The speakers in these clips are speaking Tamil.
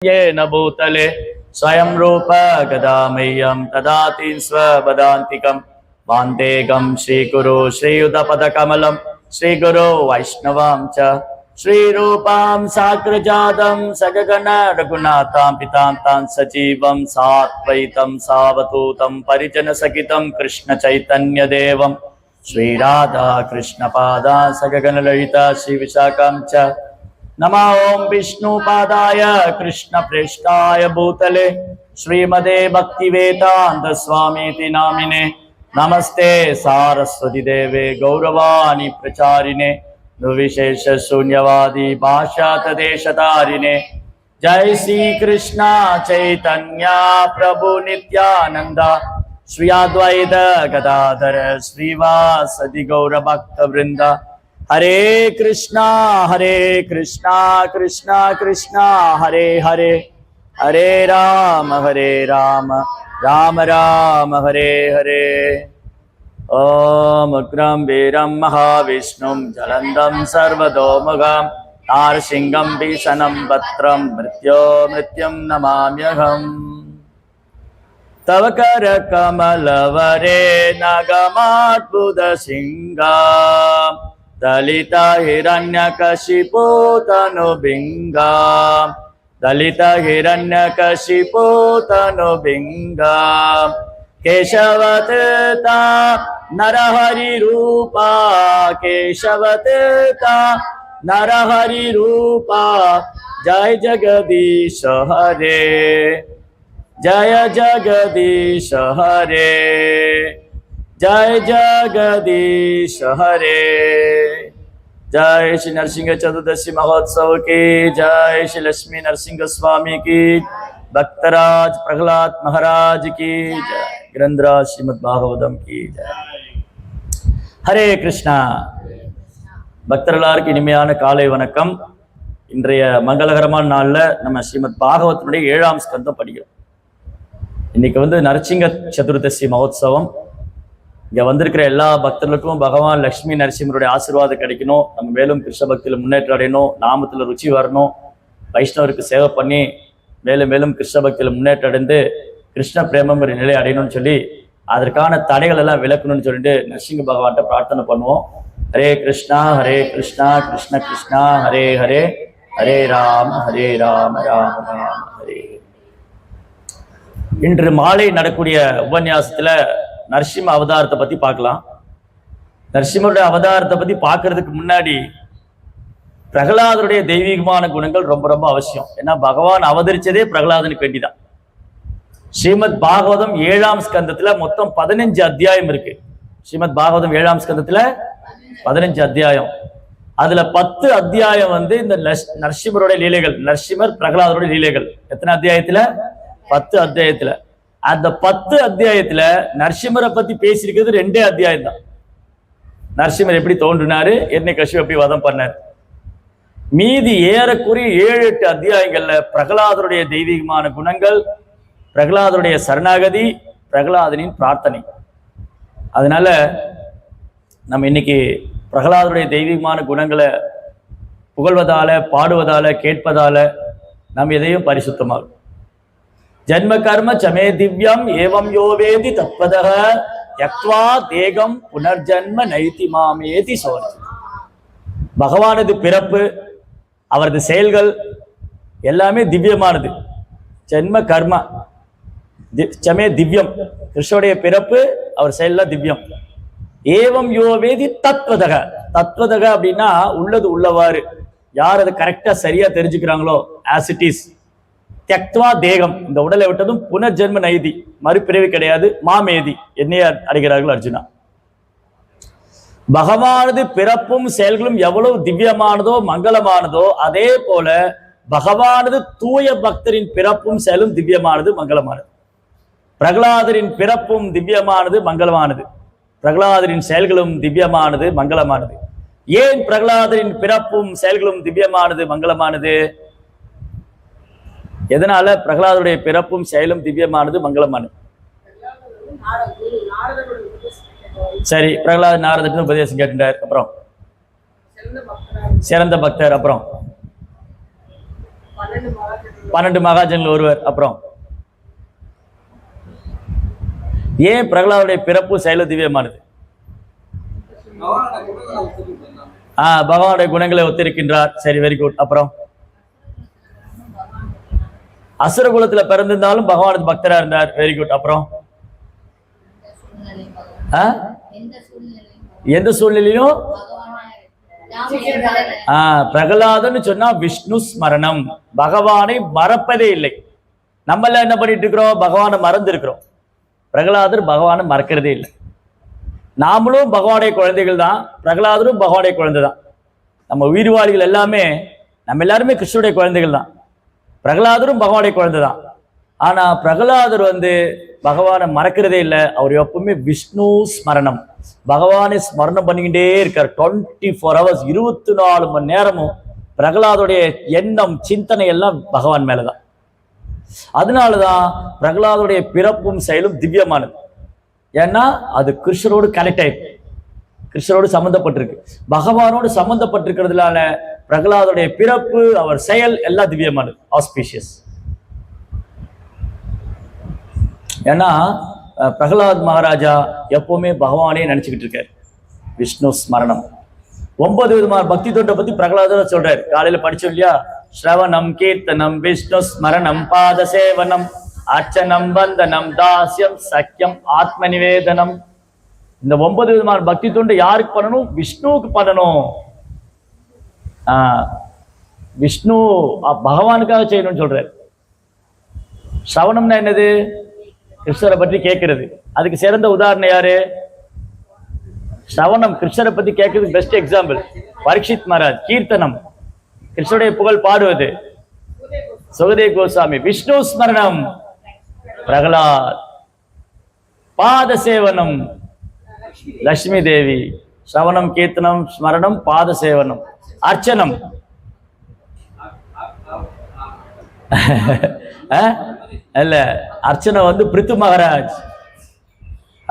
येन भूतले स्वयं रूप गदा मह्यं ददाति स्वपदान्तिकं वान्देकं श्रीगुरु श्रीयुतपदकमलं श्रीगुरु वैष्णवां च श्रीरूपां साग्रजातं सगगण रघुनाथां पितां तां सजीवं साद्वैतं सावधूतं परिजनसहितं कृष्णचैतन्यदेवं श्रीराधा कृष्णपादा सगगण ललिता श्रीविशाखां च नमो ओं विष्णुपादाय कृष्ण प्रेष्ठाय भूतले श्रीमदे भक्तिवेदांत स्वामीति नामिने नमस्ते सारस्वती देवे गौरवाणी प्रचारिणे निर्विशेष शून्यवादी भाषातदेशतारिणे जय श्री कृष्ण चैतन्य प्रभु नित्यानंद श्री अद्वैत गदाधर श्रीवासदि गौर भक्त वृंद हरे कृष्णा कृष्णा कृष्णा हरे हरे हरे राम राम राम हरे हरे ओम उग्रं वीरं महाविष्णुं जलंधं सर्वतोमुखं नारसिंहं भीषणं भद्रं मृत्युं नमाम्यहम् तव कर कमलवरे नगमाद्भुत सिंहा दलिता हिरण्यकशिपो तनुबिंगा दलिता हिरण्यकशिपो तनुबिंगा केशवतीता नरहरि रूपा केशवतीता नरहरि रूपा जय जगदीश हरे जय जगदीश हरे जय जगदीश हरे जय श्री नरसिंह चतुर्दशी महोत्सव की जय श्री लक्ष्मी नरसिंह स्वामी की भक्तराज प्रहलाद महाराज की जय ग्रंथराज श्रीमद् भागवतम की जय हरे कृष्णा பக்தர்களாருக்கு இனிமையான காலை வணக்கம். இன்றைய மங்களகரமான நாளில் நம்ம ஸ்ரீமத் பாகவதனுடைய 7ஆம் ஸ்கந்தம் படிக்கிறோம். இன்னைக்கு நரசிங்க சதுர்தசி மகோத்சவம். இங்கே வந்திருக்கிற எல்லா பக்தர்களுக்கும் பகவான் லக்ஷ்மி நரசிம்மருடைய ஆசீர்வாதம் கிடைக்கணும், நம்ம மேலும் கிருஷ்ண பக்தியில் முன்னேற்றம் அடையணும், நாமத்தில் ருச்சி வரணும், வைஷ்ணவருக்கு சேவை பண்ணி மேலும் மேலும் கிருஷ்ண பக்தியில் முன்னேற்றம் அடைந்து கிருஷ்ண பிரேமம் ஒரு நிலை அடையணும்னு சொல்லி அதற்கான தடைகள் எல்லாம் விளக்கணும்னு சொல்லிட்டு நரசிங்க பகவான்கிட்ட பிரார்த்தனை பண்ணுவோம். ஹரே கிருஷ்ணா கிருஷ்ண கிருஷ்ணா ஹரே ஹரே ஹரே ராம ராம ராம ஹரே. இன்று மாலை நடக்கூடிய உபன்யாசத்துல நரசிம்ம அவதாரத்தை பத்தி பார்க்கலாம். நரசிம்மருடைய அவதாரத்தை பத்தி பார்க்கறதுக்கு முன்னாடி பிரகலாதருடைய தெய்வீகமான குணங்கள் ரொம்ப ரொம்ப அவசியம். ஏன்னா பகவான் அவதரிச்சதே பிரகலாதனுக்கு வேண்டிதான். ஸ்ரீமத் பாகவதம் 7ஆம் ஸ்கந்தத்துல மொத்தம் 15 அத்தியாயம் இருக்கு. ஸ்ரீமத் பாகவதம் 7ஆம் ஸ்கந்தத்துல 15 அத்தியாயம். அதுல 10 அத்தியாயம் இந்த நரசிம்மருடைய லீலைகள், நரசிம்மர் பிரகலாதருடைய லீலைகள். எத்தனை அத்தியாயத்துல? 10 அத்தியாயத்துல. அந்த 10 அத்தியாயத்துல நரசிம்மரை பத்தி பேசியிருக்கிறது 2 அத்தியாயம் தான். நரசிம்மர் எப்படி தோன்றினாரு, என்ன கஷ்யம் எப்படி வதம் பண்ணார். மீதி ஏறக்குறைய 7-8 அத்தியாயங்கள்ல பிரகலாதருடைய தெய்வீகமான குணங்கள், பிரகலாதருடைய சரணாகதி, பிரகலாதனின் பிரார்த்தனை. அதனால நம்ம இன்னைக்கு பிரகலாதருடைய தெய்வீகமான குணங்களை புகழ்வதால, பாடுவதால, கேட்பதால நம்ம எதையும் பரிசுத்தமாகும். ஜன்ம கர்ம சமே திவ்யம் ஏவம் யோவேதி தத்வதஹ யக்வா தேகம் புனர்ஜன்ம நைதி மாமேதி சோதி. பகவானது பிறப்பு, அவரது செயல்கள் எல்லாமே திவ்யமானது. ஜென்ம கர்மா சமே திவ்யம், கிருஷ்ணனுடைய பிறப்பு, அவர் செயல்லாம் திவ்யம். ஏவம் யோவேதி தத்வதக. தத்வதக அப்படின்னா உள்ளது உள்ளவாறு. யார் அதை கரெக்டா சரியா தெரிஞ்சுக்கிறாங்களோ, ஆஸ் இட் இஸ். தியக்த்வா தேகம், இந்த உடலை விட்டதும் புனர்ஜென்ம நைதி, மறுபிறவி கிடையாது, மாமேதி, என்னைய அடைகிறார்கள் அர்ஜுனா. பகவானது பிறப்பும் செயல்களும் எவ்வளவு திவ்யமானதோ மங்களமானதோ அதே போல பகவானது தூய பக்தரின் பிறப்பும் செயலும் திவ்யமானது, மங்களமானது. பிரகலாதரின் பிறப்பும் திவ்யமானது, மங்களமானது. பிரகலாதரின் செயல்களும் திவ்யமானது, மங்களமானது. ஏன் பிரகலாதரின் பிறப்பும் செயல்களும் திவ்யமானது, மங்களமானது? எதனால பிரகலாதருடைய பிறப்பும் செயலும் திவ்யமானது, மங்களமானது? சரி, பிரகலாத நாரதன் உபதேசம் கேட்டார். அப்புறம் சிறந்த பக்தர். அப்புறம் 12 மகாஜன்கள் ஒருவர். அப்புறம் ஏன் பிரகலாதுடைய பிறப்பு செயலும் திவ்யமானது? பகவானுடைய குணங்களை ஒத்திருக்கின்றார். சரி, வெரி குட். அப்புறம் அசுர குலத்துல பிறந்திருந்தாலும் பகவானுக்கு பக்தரா இருந்தார். Very good. அப்புறம் எந்த சூழ்நிலையும் பிரகலாதன்னு சொன்னா விஷ்ணு ஸ்மரணம், பகவானை மறப்பதே இல்லை. நம்மள என்ன பண்ணிட்டு இருக்கிறோம்? பகவானை மறந்து இருக்கிறோம். பிரகலாதர் பகவானை மறக்கிறதே இல்லை. நாமளும் பகவானுடைய குழந்தைகள் தான், பிரகலாதரும் பகவானுடைய குழந்தை தான். நம்ம உயிர்வாளிகள் எல்லாமே, நம்ம எல்லாருமே கிருஷ்ணனுடைய குழந்தைகள் தான். பிரகலாதரும் பகவானுடைய குழந்தை தான். ஆனா பிரகலாதர் பகவானை மறக்கிறதே இல்லை. அவர் எப்பவுமே விஷ்ணு ஸ்மரணம், பகவானை ஸ்மரணம் பண்ணிக்கிட்டே இருக்கார். 24 hours, 24 மணி நேரமும் பிரகலாதுடைய எண்ணம், சிந்தனை எல்லாம் பகவான் மேலதான். அதனாலதான் பிரகலாதுடைய பிறப்பும் செயலும் திவ்யமானது. ஏன்னா அது கிருஷ்ணரோடு கனெக்ட் ஆயிருக்கு, கிருஷ்ணரோடு சம்பந்தப்பட்டிருக்கு, பகவானோடு சம்பந்தப்பட்டிருக்கிறதுனால பிரகலாதுடைய பிறப்பு, அவர் செயல் எல்லாம் திவ்யமானது, ஆஸ்பீஷியஸ். ஏன்னா பிரகலாத் மகாராஜா எப்பவுமே பகவானே நினைச்சுக்கிட்டு இருக்காரு. விஷ்ணு ஸ்மரணம். 9 விதமான பக்தி தொண்டை பத்தி பிரகலாதர் சொல்றாரு. காலையில படிச்சோம் இல்லையா? ஸ்ரவணம், கீர்த்தனம், விஷ்ணு ஸ்மரணம், பாத சேவனம், அர்ச்சனம், வந்தனம், தாஸ்யம், சக்கியம், ஆத்ம நிவேதனம். இந்த 9 விதமான பக்தி தொண்டை யாருக்கு பண்ணணும்? விஷ்ணுவுக்கு பண்ணணும். விஷ்ணு பகவானுக்காக செய்யணும்னு சொல்றாரு. ஸ்ரவணம்னா என்னது? கிருஷ்ணரை பற்றி கேட்கிறது. அதுக்கு சிறந்த உதாரணம் யாரு? ஸ்ரவணம் கிருஷ்ணரை பத்தி கேட்கறதுக்கு பெஸ்ட் எக்ஸாம்பிள் பரீட்சித் மகாராஜ். கீர்த்தனம் கிருஷ்ணனுடைய புகழ் பாடுவது சுகதேவ் கோஸ்வாமி. விஷ்ணு ஸ்மரணம் பிரகலாத். பாத சேவனம் லட்சுமி தேவி. ஸ்ரவணம், கீர்த்தனம், ஸ்மரணம், பாத சேவனம். அர்ச்சனம் அல்ல, அர்ச்சனை பிருத்து மகாராஜ்.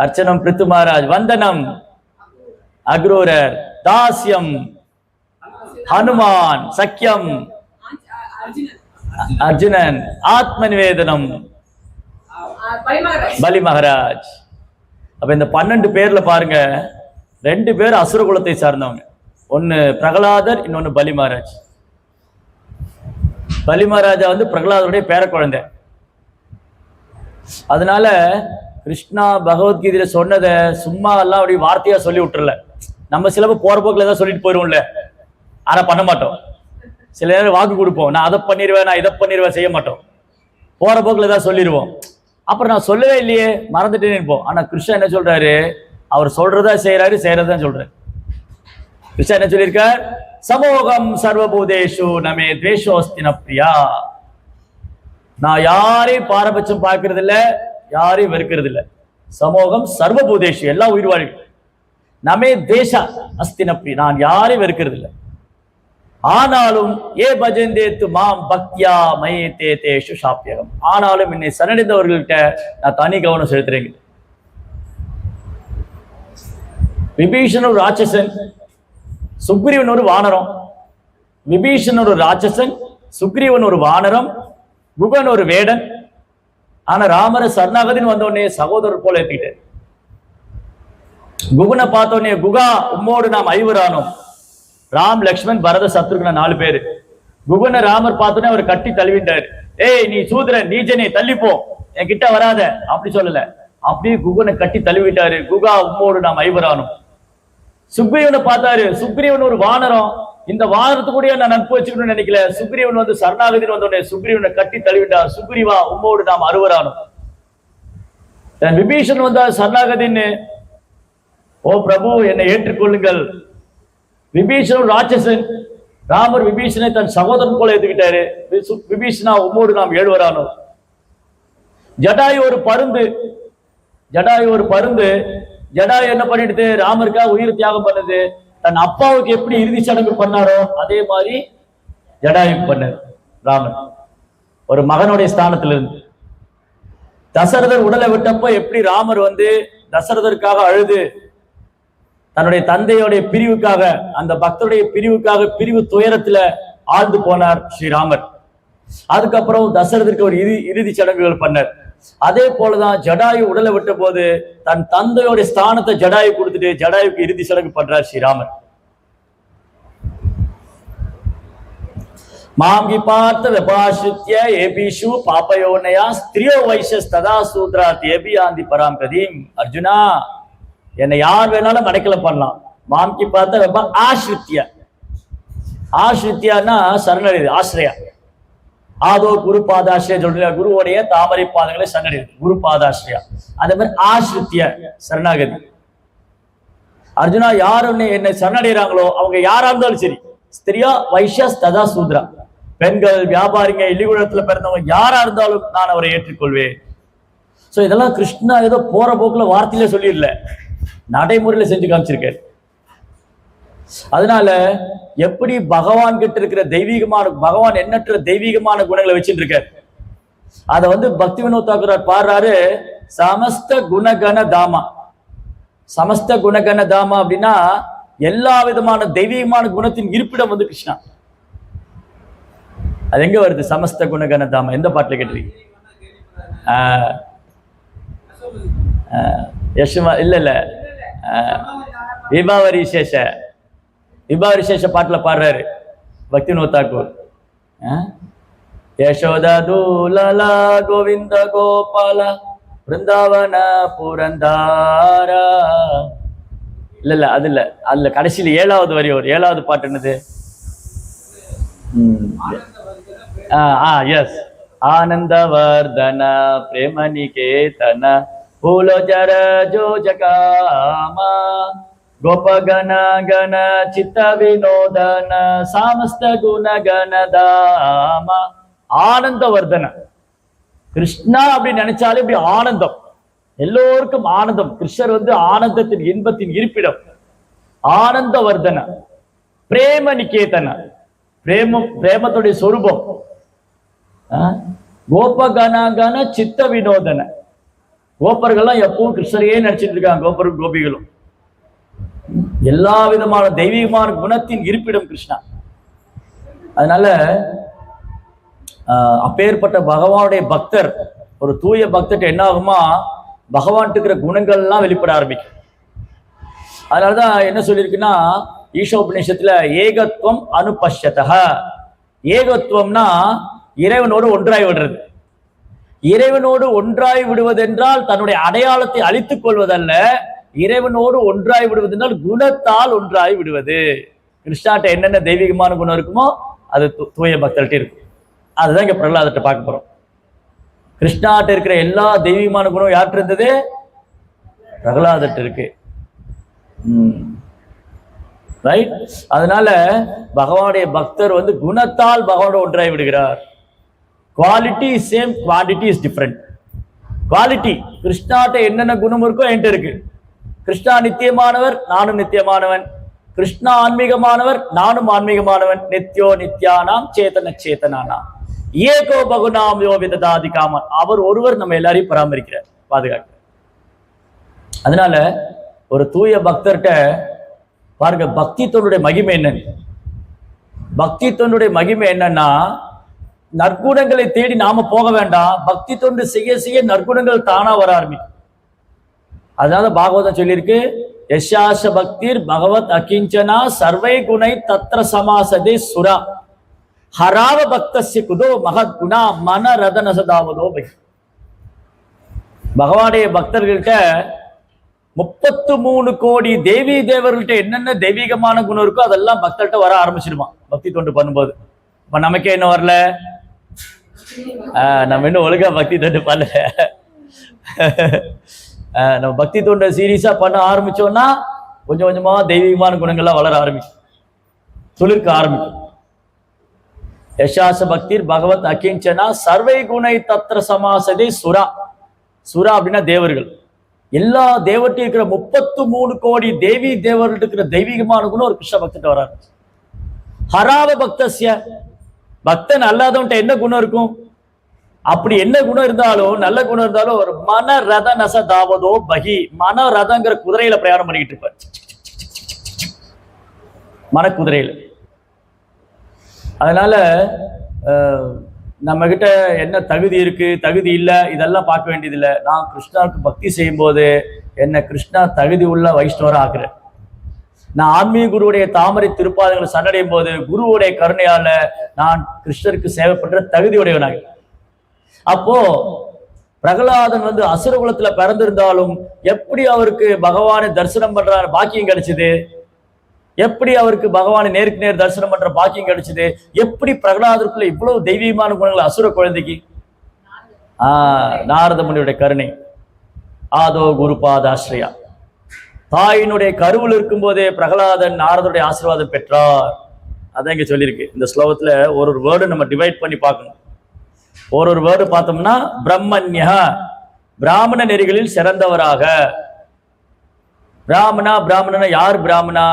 அர்ச்சனம் பிருத்து மகாராஜ். வந்தனம் அக்ரூரர். தாஸ்யம் ஹனுமான். சக்கியம் அர்ஜுனன். ஆத்ம நிவேதனம் பலி மகாராஜ். அப்ப இந்த 12 பேர்ல பாருங்க, 2 பேர் அசுர குலத்தை சார்ந்தவங்க. ஒன்னு பிரகலாதர், இன்னொன்னு பலி மகாராஜ். பலி மகாராஜா பிரகலாதருடைய பேர குழந்தை. அதனால கிருஷ்ணா பகவத்கீதையில சொன்னதை சும்மா எல்லாம் அப்படி வார்த்தையா சொல்லி விட்டுறல. நம்ம சிலப்ப போற போக்குல ஏதாவது சொல்லிட்டு போயிடுவோம்ல, ஆனா பண்ண மாட்டோம். சில நேரம் வாக்கு கொடுப்போம், நான் அதை பண்ணிடுவேன், நான் இதை பண்ணிடுவேன், செய்ய மாட்டோம். போற போக்குல ஏதாவது சொல்லிடுவோம். அப்புறம் நான் சொல்லவே இல்லையே, மறந்துட்டே இருப்போம். ஆனா கிருஷ்ணன் என்ன சொல்றாரு? அவர் சொல்றதா செய்யறாரு, செய்யறதான் சொல்றாரு. கிருஷ்ணன் என்ன சொல்லியிருக்கார்? சமோகம் சர்வபூதேஷு நமே துவேஷோஸ்தின பிரியா. நான் யாரையும் பாரபட்சம் பார்க்கறது இல்லை, யாரையும் வெறுக்கிறது இல்லை. சமோகம் சர்வபூதேஷு, எல்லா உயிர்வாழிகள். நமே தேச அஸ்தினப்பி, நான் யாரையும் வெறுக்கிறது இல்லை. ஆனாலும் ஏ பஜந்தேத்து மாம் பக்தியா மயே தே தேஷு சாப்பியகம். ஆனாலும் என்னை சரணடைந்தவர்கள்ட்ட நான் தனி கவனம் செலுத்துறேங்க. விபீஷன் ஒரு ராட்சசன், சுக்ரீவன் ஒரு வானரம். விபீஷன் ஒரு ராட்சசன், சுக்ரீவன் ஒரு வானரம், குகன் ஒரு வேடன். ஆனா ராமரை சரணாகதின்னு வந்தோடனே சகோதரர் போல ஏத்திட்டார். குகனை பார்த்தோடனே, குகா உம்மோடு நாம் ஐவரானோம். ராம், லக்ஷ்மண், பரத, சத்ருக்ன 4 பேரு. குகனை ராமர் பார்த்தோன்னே அவர் கட்டி தழுவிட்டாரு. ஏய் நீ சூத்திரன், நீஜனே, தள்ளிப்போ, என் கிட்ட வராத அப்படி சொல்லல. அப்படியே குகனை கட்டி தழுவிட்டாரு. குகா உம்மோடு நாம் ஐவரானோம். சுக்ரீவனை பார்த்தாரு. சுக்ரீவன் ஒரு வானரம், இந்த வானரத்து கூட நான் நட்பு வச்சுக்கணும்னு நினைக்கல. சுக்ரீவன் சரணாகதின்னு வந்தோடனே சுக்ரீவனை கட்டி தழுவிட்டார். சுக்ரீவா உம்மோடு நாம் அறுவரானோம். விபீஷன் சரணாகதின்னு, ஓ பிரபு என்னை ஏற்றுக்கொள்ளுங்கள். விபீஷன் ராட்சசன், ராமர் விபீஷனை தன் சகோதரன் போல ஏத்துக்கிட்டாரு. விபீஷனா உம்மோடு நாம் 7 வரானோம். ஜடாயு ஒரு பருந்து, ஜடாயு என்ன பண்ணிடுது? ராமருக்காக உயிர் தியாகம் பண்ணது. தன் அப்பாவுக்கு எப்படி இறுதி சடங்கு பண்ணாரோ அதே மாதிரி ஜடாயு பண்ணார் ராமன், ஒரு மகனுடைய ஸ்தானத்துல இருந்து. தசரதர் உடலை விட்டப்ப எப்படி ராமர் தசரதற்காக அழுது தன்னுடைய தந்தையோடைய பிரிவுக்காக, அந்த பக்தருடைய பிரிவுக்காக, பிரிவு துயரத்துல ஆழ்ந்து போனார் ஸ்ரீராமர். அதுக்கப்புறம் தசரதற்கு ஒரு இறுதி சடங்குகள் பண்ணார். அதே போலதான் ஜடாயு உடலை விட்ட போது தன் தந்தையோட ஸ்தானத்தை ஜடாயு கொடுத்துட்டு ஜடாயுக்கு இறுதி சடங்கு பண்றார் ஸ்ரீராமர். மாங்கி பார்த்த வெபாசித்ய ஏபிஷு பாப்பயோனயா ஸ்திரியோ வைஷஸ் ததா சூத்ராத் ஏபியாந்தி பராம் கதீம். அர்ஜுனா, என்னை யார் வேணாலும் அடைக்கலம் பண்ணலாம். மாம்கி பார்த்த வெபா ஆஸ்ரித்ய, ஆஸ்ரித்யான்னா சரணடைது, ஆசிரியா. ஆதோ குரு பாதாசிரியா சொல்ற குருவோடைய தாமரை பாதங்களை சரணடைது, குரு பாதாசிரியா. அதே மாதிரி ஆஸ்ரித்ய சரணாகதி. அர்ஜுனா, யார் என்னை சரணடைகிறாங்களோ அவங்க யாரா இருந்தாலும் சரி, ஸ்திரியா வைஷஸ் ததா சூத்ரா, பெண்கள், வியாபாரிங்க, இழிகுலத்துல பிறந்தவங்க யாரா இருந்தாலும் நான் அவரை ஏற்றுக்கொள்வேன். சோ இதெல்லாம் கிருஷ்ணா ஏதோ போற போக்குல வார்த்தையில சொல்லிடல, நடைமுறையில செஞ்சு காமிச்சிருக்காரு. அதனால எப்படி பகவான் கிட்ட இருக்கிற தெய்வீகமான, பகவான் எண்ணற்ற தெய்வீகமான குணங்களை வச்சுட்டு இருக்காரு. அதை பக்தி வினோத் தாக்கூர் பாடுறாரு, சமஸ்த குணகண தாமா. சமஸ்த குணகண தாமா அப்படின்னா எல்லா விதமான தெய்வீகமான குணத்தின் இருப்பிடம் கிருஷ்ணா. அது எங்க வருது? சமஸ்த குணகண தாமா எந்த பாட்டுல கேட்டிருக்கீங்க? யசுமா இல்ல விபாவரி விசேஷ, விபாவரி விசேஷ பாட்டுல பாடுறாரு பக்தி வினோத் தாக்கூர். யசோதா தூலலா கோவிந்த கோபால பிருந்தாவன புரந்தாரா. இல்ல அதுல கடைசியில 7வது வரி, ஒரு 7வது பாட்டு என்னது? எஸ், ஆனந்தவர்தன பிரேமநிகேதன பூலோஜர ஜோஜகாமா கோபகண கண சித்த வினோதன சாமஸ்த குண கணதாமா. ஆனந்தவர்தன கிருஷ்ணா அப்படின்னு நினைச்சாலே இப்படி ஆனந்தம், எல்லோருக்கும் ஆனந்தம். கிருஷ்ணர் ஆனந்தத்தின் இன்பத்தின் இருப்பிடம். ஆனந்தவர்தன பிரேம நிகேதன, பிரேமத்துடைய சொரூபம். கோபகணகண சித்த வினோதன, கோப்பர்கள்லாம் எப்பவும் கிருஷ்ணரையே நினைச்சிட்டு இருக்காங்க. கோபரும் கோபிகளும் எல்லா விதமான தெய்வீகமான குணத்தின் இருப்பிடம் கிருஷ்ணா. அதனால அப்பேற்பட்ட பகவானுடைய பக்தர், ஒரு தூய பக்தர் என்ன ஆகுமா, பகவான் இருக்கிற குணங்கள் எல்லாம் வெளிப்பட ஆரம்பிக்கும். அதனாலதான் என்ன சொல்லியிருக்குன்னா ஈஷோபநிஷத்துல ஏகத்துவம் அனுபஷ்யதஹ. ஏகத்துவம்னா இறைவனோடு ஒன்றாய் விடுறது. இறைவனோடு ஒன்றாய் விடுவதென்றால் தன்னுடைய அடையாளத்தை அழித்துக் கொள்வதல்ல, இறைவனோடு ஒன்றாய் விடுவது என்றால் குணத்தால் ஒன்றாய் விடுவது. கிருஷ்ணாட்ட என்னென்ன தெய்வீகமான குணம் இருக்குமோ அது தூய பக்தர்கிட்ட இருக்கும். அதுதான் இங்க பிரகலாதத்தை பார்க்க போறோம். கிருஷ்ணாட்ட இருக்கிற எல்லா தெய்வீகமான குணம் யார்கிட்ட இருந்தது? பிரகலாதட்டு இருக்கு. ரைட். அதனால பகவானுடைய பக்தர் குணத்தால் பகவானோட ஒன்றாய் விடுகிறார். Quality same, quantity is different. Quality கிருஷ்ணாட்ட என்னென்ன குணம் இருக்கோ என்கிட்ட இருக்கு. கிருஷ்ணா நித்தியமானவர், நானும் நித்தியமானவன். கிருஷ்ணா ஆன்மீகமானவர், நானும் ஆன்மீகமானவன். நித்யோ நித்யானாம் சேதன சேதனானாம் ஏகோ பகுநாம் யோ விததாதி காமன். அவர் ஒருவர் நம்ம எல்லாரையும் பராமரிக்கிறார், பாதுகாக்கிறார். அதனால ஒரு தூய பக்தர்கிட்ட பாருங்க, பக்தி தொண்டுடைய மகிமை என்னன்னு. பக்தி தொண்டுடைய மகிமை என்னன்னா, நற்குணங்களை தேடி நாம போக வேண்டாம். பக்தி தொண்டு செய்ய செய்ய நற்குணங்கள் தானா வர ஆரம்பிக்கும். அதனால பாகவதம் சொல்லியிருக்கு, யசாச பக்திர் பகவத் அகிஞ்சனா சர்வை குணை தத்ர சமாசதே சுரா ஹராவ பக்தஸ்ய குதோ மகத் குணா மன ரதன சதாவதோ. பகவானுடைய பக்தர்கள்ட்ட 33 கோடி தேவி தேவர்கள்ட்ட என்னென்ன தெய்வீகமான குணம் இருக்கோ அதெல்லாம் பக்தர்கிட்ட வர ஆரம்பிச்சிடுமா பக்தி தொண்டு பண்ணும்போது. இப்ப நமக்கே என்ன வரல, நம்ம இன்னும் ஒழுங்கா பக்தி தொண்டு பண்ணல. நம்ம பக்தி தொண்டை சீரியஸா பண்ண ஆரம்பிச்சோம்னா கொஞ்சம் கொஞ்சமா தெய்வீகமான குணங்கள்லாம் வளர ஆரம்பிக்கும், துளிர்க்க ஆரம்பிக்கும். யசாச பக்திர் பகவத் அகிஞ்சனா சர்வை குணை தத்ர சமாசதே சுரா. சுரா அப்படின்னா தேவர்கள். எல்லா தேவர்கிட்ட இருக்கிற 33 கோடி தேவி தேவர்கள் இருக்கிற தெய்வீகமான குணம் ஒரு கிருஷ்ண பக்தர்கிட்ட வர ஆரம்பிச்சு. ஹராவ பக்தஸ்ய, பக்தன் அல்லாதவன்ட்ட என்ன குணம் இருக்கும்? அப்படி என்ன குணம் இருந்தாலும், நல்ல குணம் இருந்தாலும், ஒரு மன ரத நச தாவதோ பகி. மன ரதங்கிற குதிரையில பிரயாணம் பண்ணிக்கிட்டு இருப்பார், மன குதிரையில. அதனால நம்ம கிட்ட என்ன தகுதி இருக்கு தகுதி இல்லை இதெல்லாம் பார்க்க வேண்டியதில்லை. நான் கிருஷ்ணாவுக்கு பக்தி செய்யும் போது என்ன கிருஷ்ணா தகுதி உள்ள வைஷ்ணவராக ஆக்குறேன். நான் ஆன்மீக குருவுடைய தாமரை திருப்பாதங்களை சரணடையும் போது குருவுடைய கருணையால நான் கிருஷ்ணருக்கு சேவை பண்ற தகுதி உடையவனாக. அப்போ பிரகலாதன் வந்து அசுரகுலத்துல பிறந்திருந்தாலும் எப்படி அவருக்கு பகவானை தரிசனம் பண்ற பாக்கியம் கிடைச்சது? எப்படி அவருக்கு பகவானை நேருக்கு நேர் தரிசனம் பண்ற பாக்கியம் கிடைச்சது? எப்படி பிரகலாதருக்குள்ள இவ்வளவு தெய்வீகமான குணங்கள் அசுர குழந்தைக்கு? நாரத முனியுடைய கருணை. ஆதோ குருபாதாஸ்ரயா. தாயினுடைய கருவில் இருக்கும் போதே பிரகலாதன் நாரதுடைய ஆசீர்வாதம் பெற்றார். அதான் இங்க சொல்லியிருக்கு. இந்த ஸ்லோகத்துல ஒரு வேர்டு நம்ம டிவைட் பண்ணி பார்க்கணும். ஒரு வேர்டு பார்த்தோம்னா பிரம்மண்யா, பிராமண நெறிகளில் சிறந்தவராக. பிராமணனா யார்? பிராமணா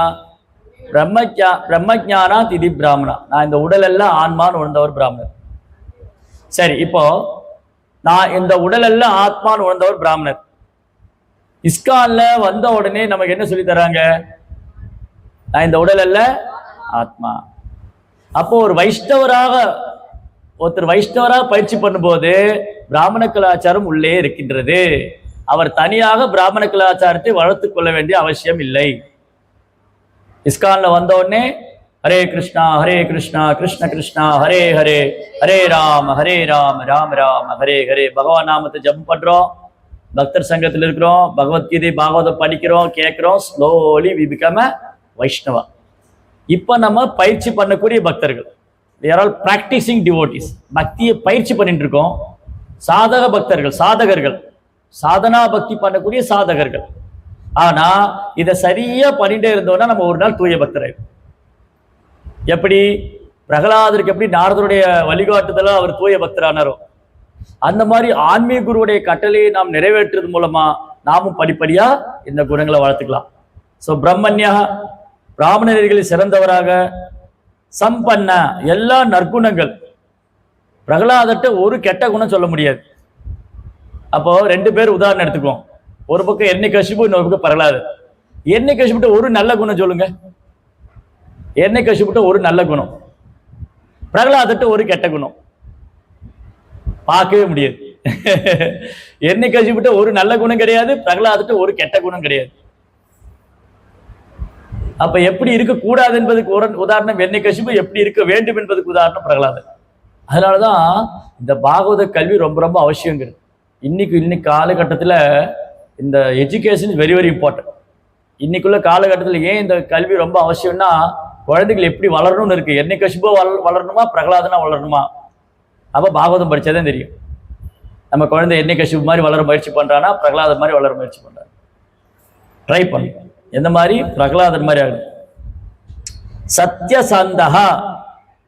பிரம்மஜானா திதி பிராமணா. நான் இந்த உடல் எல்லாம் ஆன்மான்னு உணர்ந்தவர் பிராமணர். சரி, இப்போ நான் இந்த உடல் எல்லாம் ஆத்மான்னு உணர்ந்தவர் பிராமணர். இஸ்கான்ல வந்த உடனே நமக்கு என்ன சொல்லி தராங்க? நான் இந்த உடல் அல்ல ஆத்மா. அப்போ ஒரு ஒருத்தர் வைஷ்ணவராக பயிற்சி பண்ணும்போது பிராமண கலாச்சாரம் உள்ளே இருக்கின்றது. அவர் தனியாக பிராமண கலாச்சாரத்தை வளர்த்து கொள்ள வேண்டிய அவசியம் இல்லை. இஸ்கான்ல வந்த உடனே ஹரே கிருஷ்ணா கிருஷ்ண கிருஷ்ணா ஹரே ஹரே, ஹரே ராம ராம ராம ஹரே ஹரே. பகவான் நாமத்தை ஜபம் பண்றோம், பக்தர் சங்கத்தில் இருக்கிறோம், பகவத்கீதை பாகவதம் படிக்கிறோம், கேட்கிறோம். Slowly we become a Vaishnava. இப்ப நம்ம பயிற்சி பண்ணக்கூடிய பக்தர்கள், they are all practicing devotees. பக்தியை பயிற்சி பண்ணிட்டு இருக்கோம். சாதக பக்தர்கள், சாதகர்கள், சாதனா பக்தி பண்ணக்கூடிய சாதகர்கள். ஆனா இதை சரியா பண்ணிட்டே இருந்தோம்னா நம்ம ஒரு நாள் தூய பக்தர். எப்படி பிரகலாதருக்கு எப்படி நாரதருடைய வழிகாட்டுதல அவர் தூய பக்தரானாரோ, அந்த மாதிரி ஆன்மீக குருவுடைய கட்டளையை நாம் நிறைவேற்றுறது மூலமா நாமும் படிப்படியா இந்த குணங்களை வளர்த்துக்கலாம். ஸோ பிரம்மண்யா, பிராமணர்களில் சிறந்தவராக, சம்பன்ன, எல்லா நற்குணங்கள். பிரகலாதர்கிட்ட ஒரு கெட்ட குணம் சொல்ல முடியாது. அப்போ ரெண்டு பேர் உதாரணம் எடுத்துக்குவோம். ஒரு பக்கம் எண்ணெய் கசிப்பு, இன்னொரு பக்கம் பிரகலாதர். எண்ணெய் கசிப்பிட்ட ஒரு நல்ல குணம் சொல்லுங்க. எண்ணெய் கசிப்பிட்ட ஒரு நல்ல குணம், பிரகலாதர்கிட்ட ஒரு கெட்ட குணம் பார்க்கவே முடியாது. எண்ணெய் கசிப்பிட்ட ஒரு நல்ல குணம் கிடையாது, பிரகலாதர்கிட்ட ஒரு கெட்ட குணம் கிடையாது. அப்ப எப்படி இருக்கக்கூடாது என்பதுக்கு உதாரணம் எண்ணெய் கசிப்பு, எப்படி இருக்க வேண்டும் என்பதுக்கு உதாரணம் பிரகலாதர். அதனாலதான் இந்த பாகவத கல்வி ரொம்ப ரொம்ப அவசியங்கிறது. இன்னைக்கு காலகட்டத்தில் இந்த எஜுகேஷன் வெரி வெரி இம்பார்ட்டன்ட். இன்னைக்குள்ள காலகட்டத்தில் ஏன் இந்த கல்வி ரொம்ப அவசியம்னா, குழந்தைகள் எப்படி வளரணும்னு இருக்கு. எண்ணெய் கசிப்போ வளரணுமா, பிரகலாதனா வளரணுமா? அப்போ பாகவதம் படிச்சாதான் தெரியும். நம்ம குழந்தை எண்ணெய் கசிப்பு மாதிரி வளர முயற்சி பண்றானா, பிரகலாதர் மாதிரி வளர முயற்சி பண்றான். ட்ரை பண்ணு, எந்த மாதிரி? பிரகலாதர் மாதிரி ஆகணும். சத்யசந்தகா,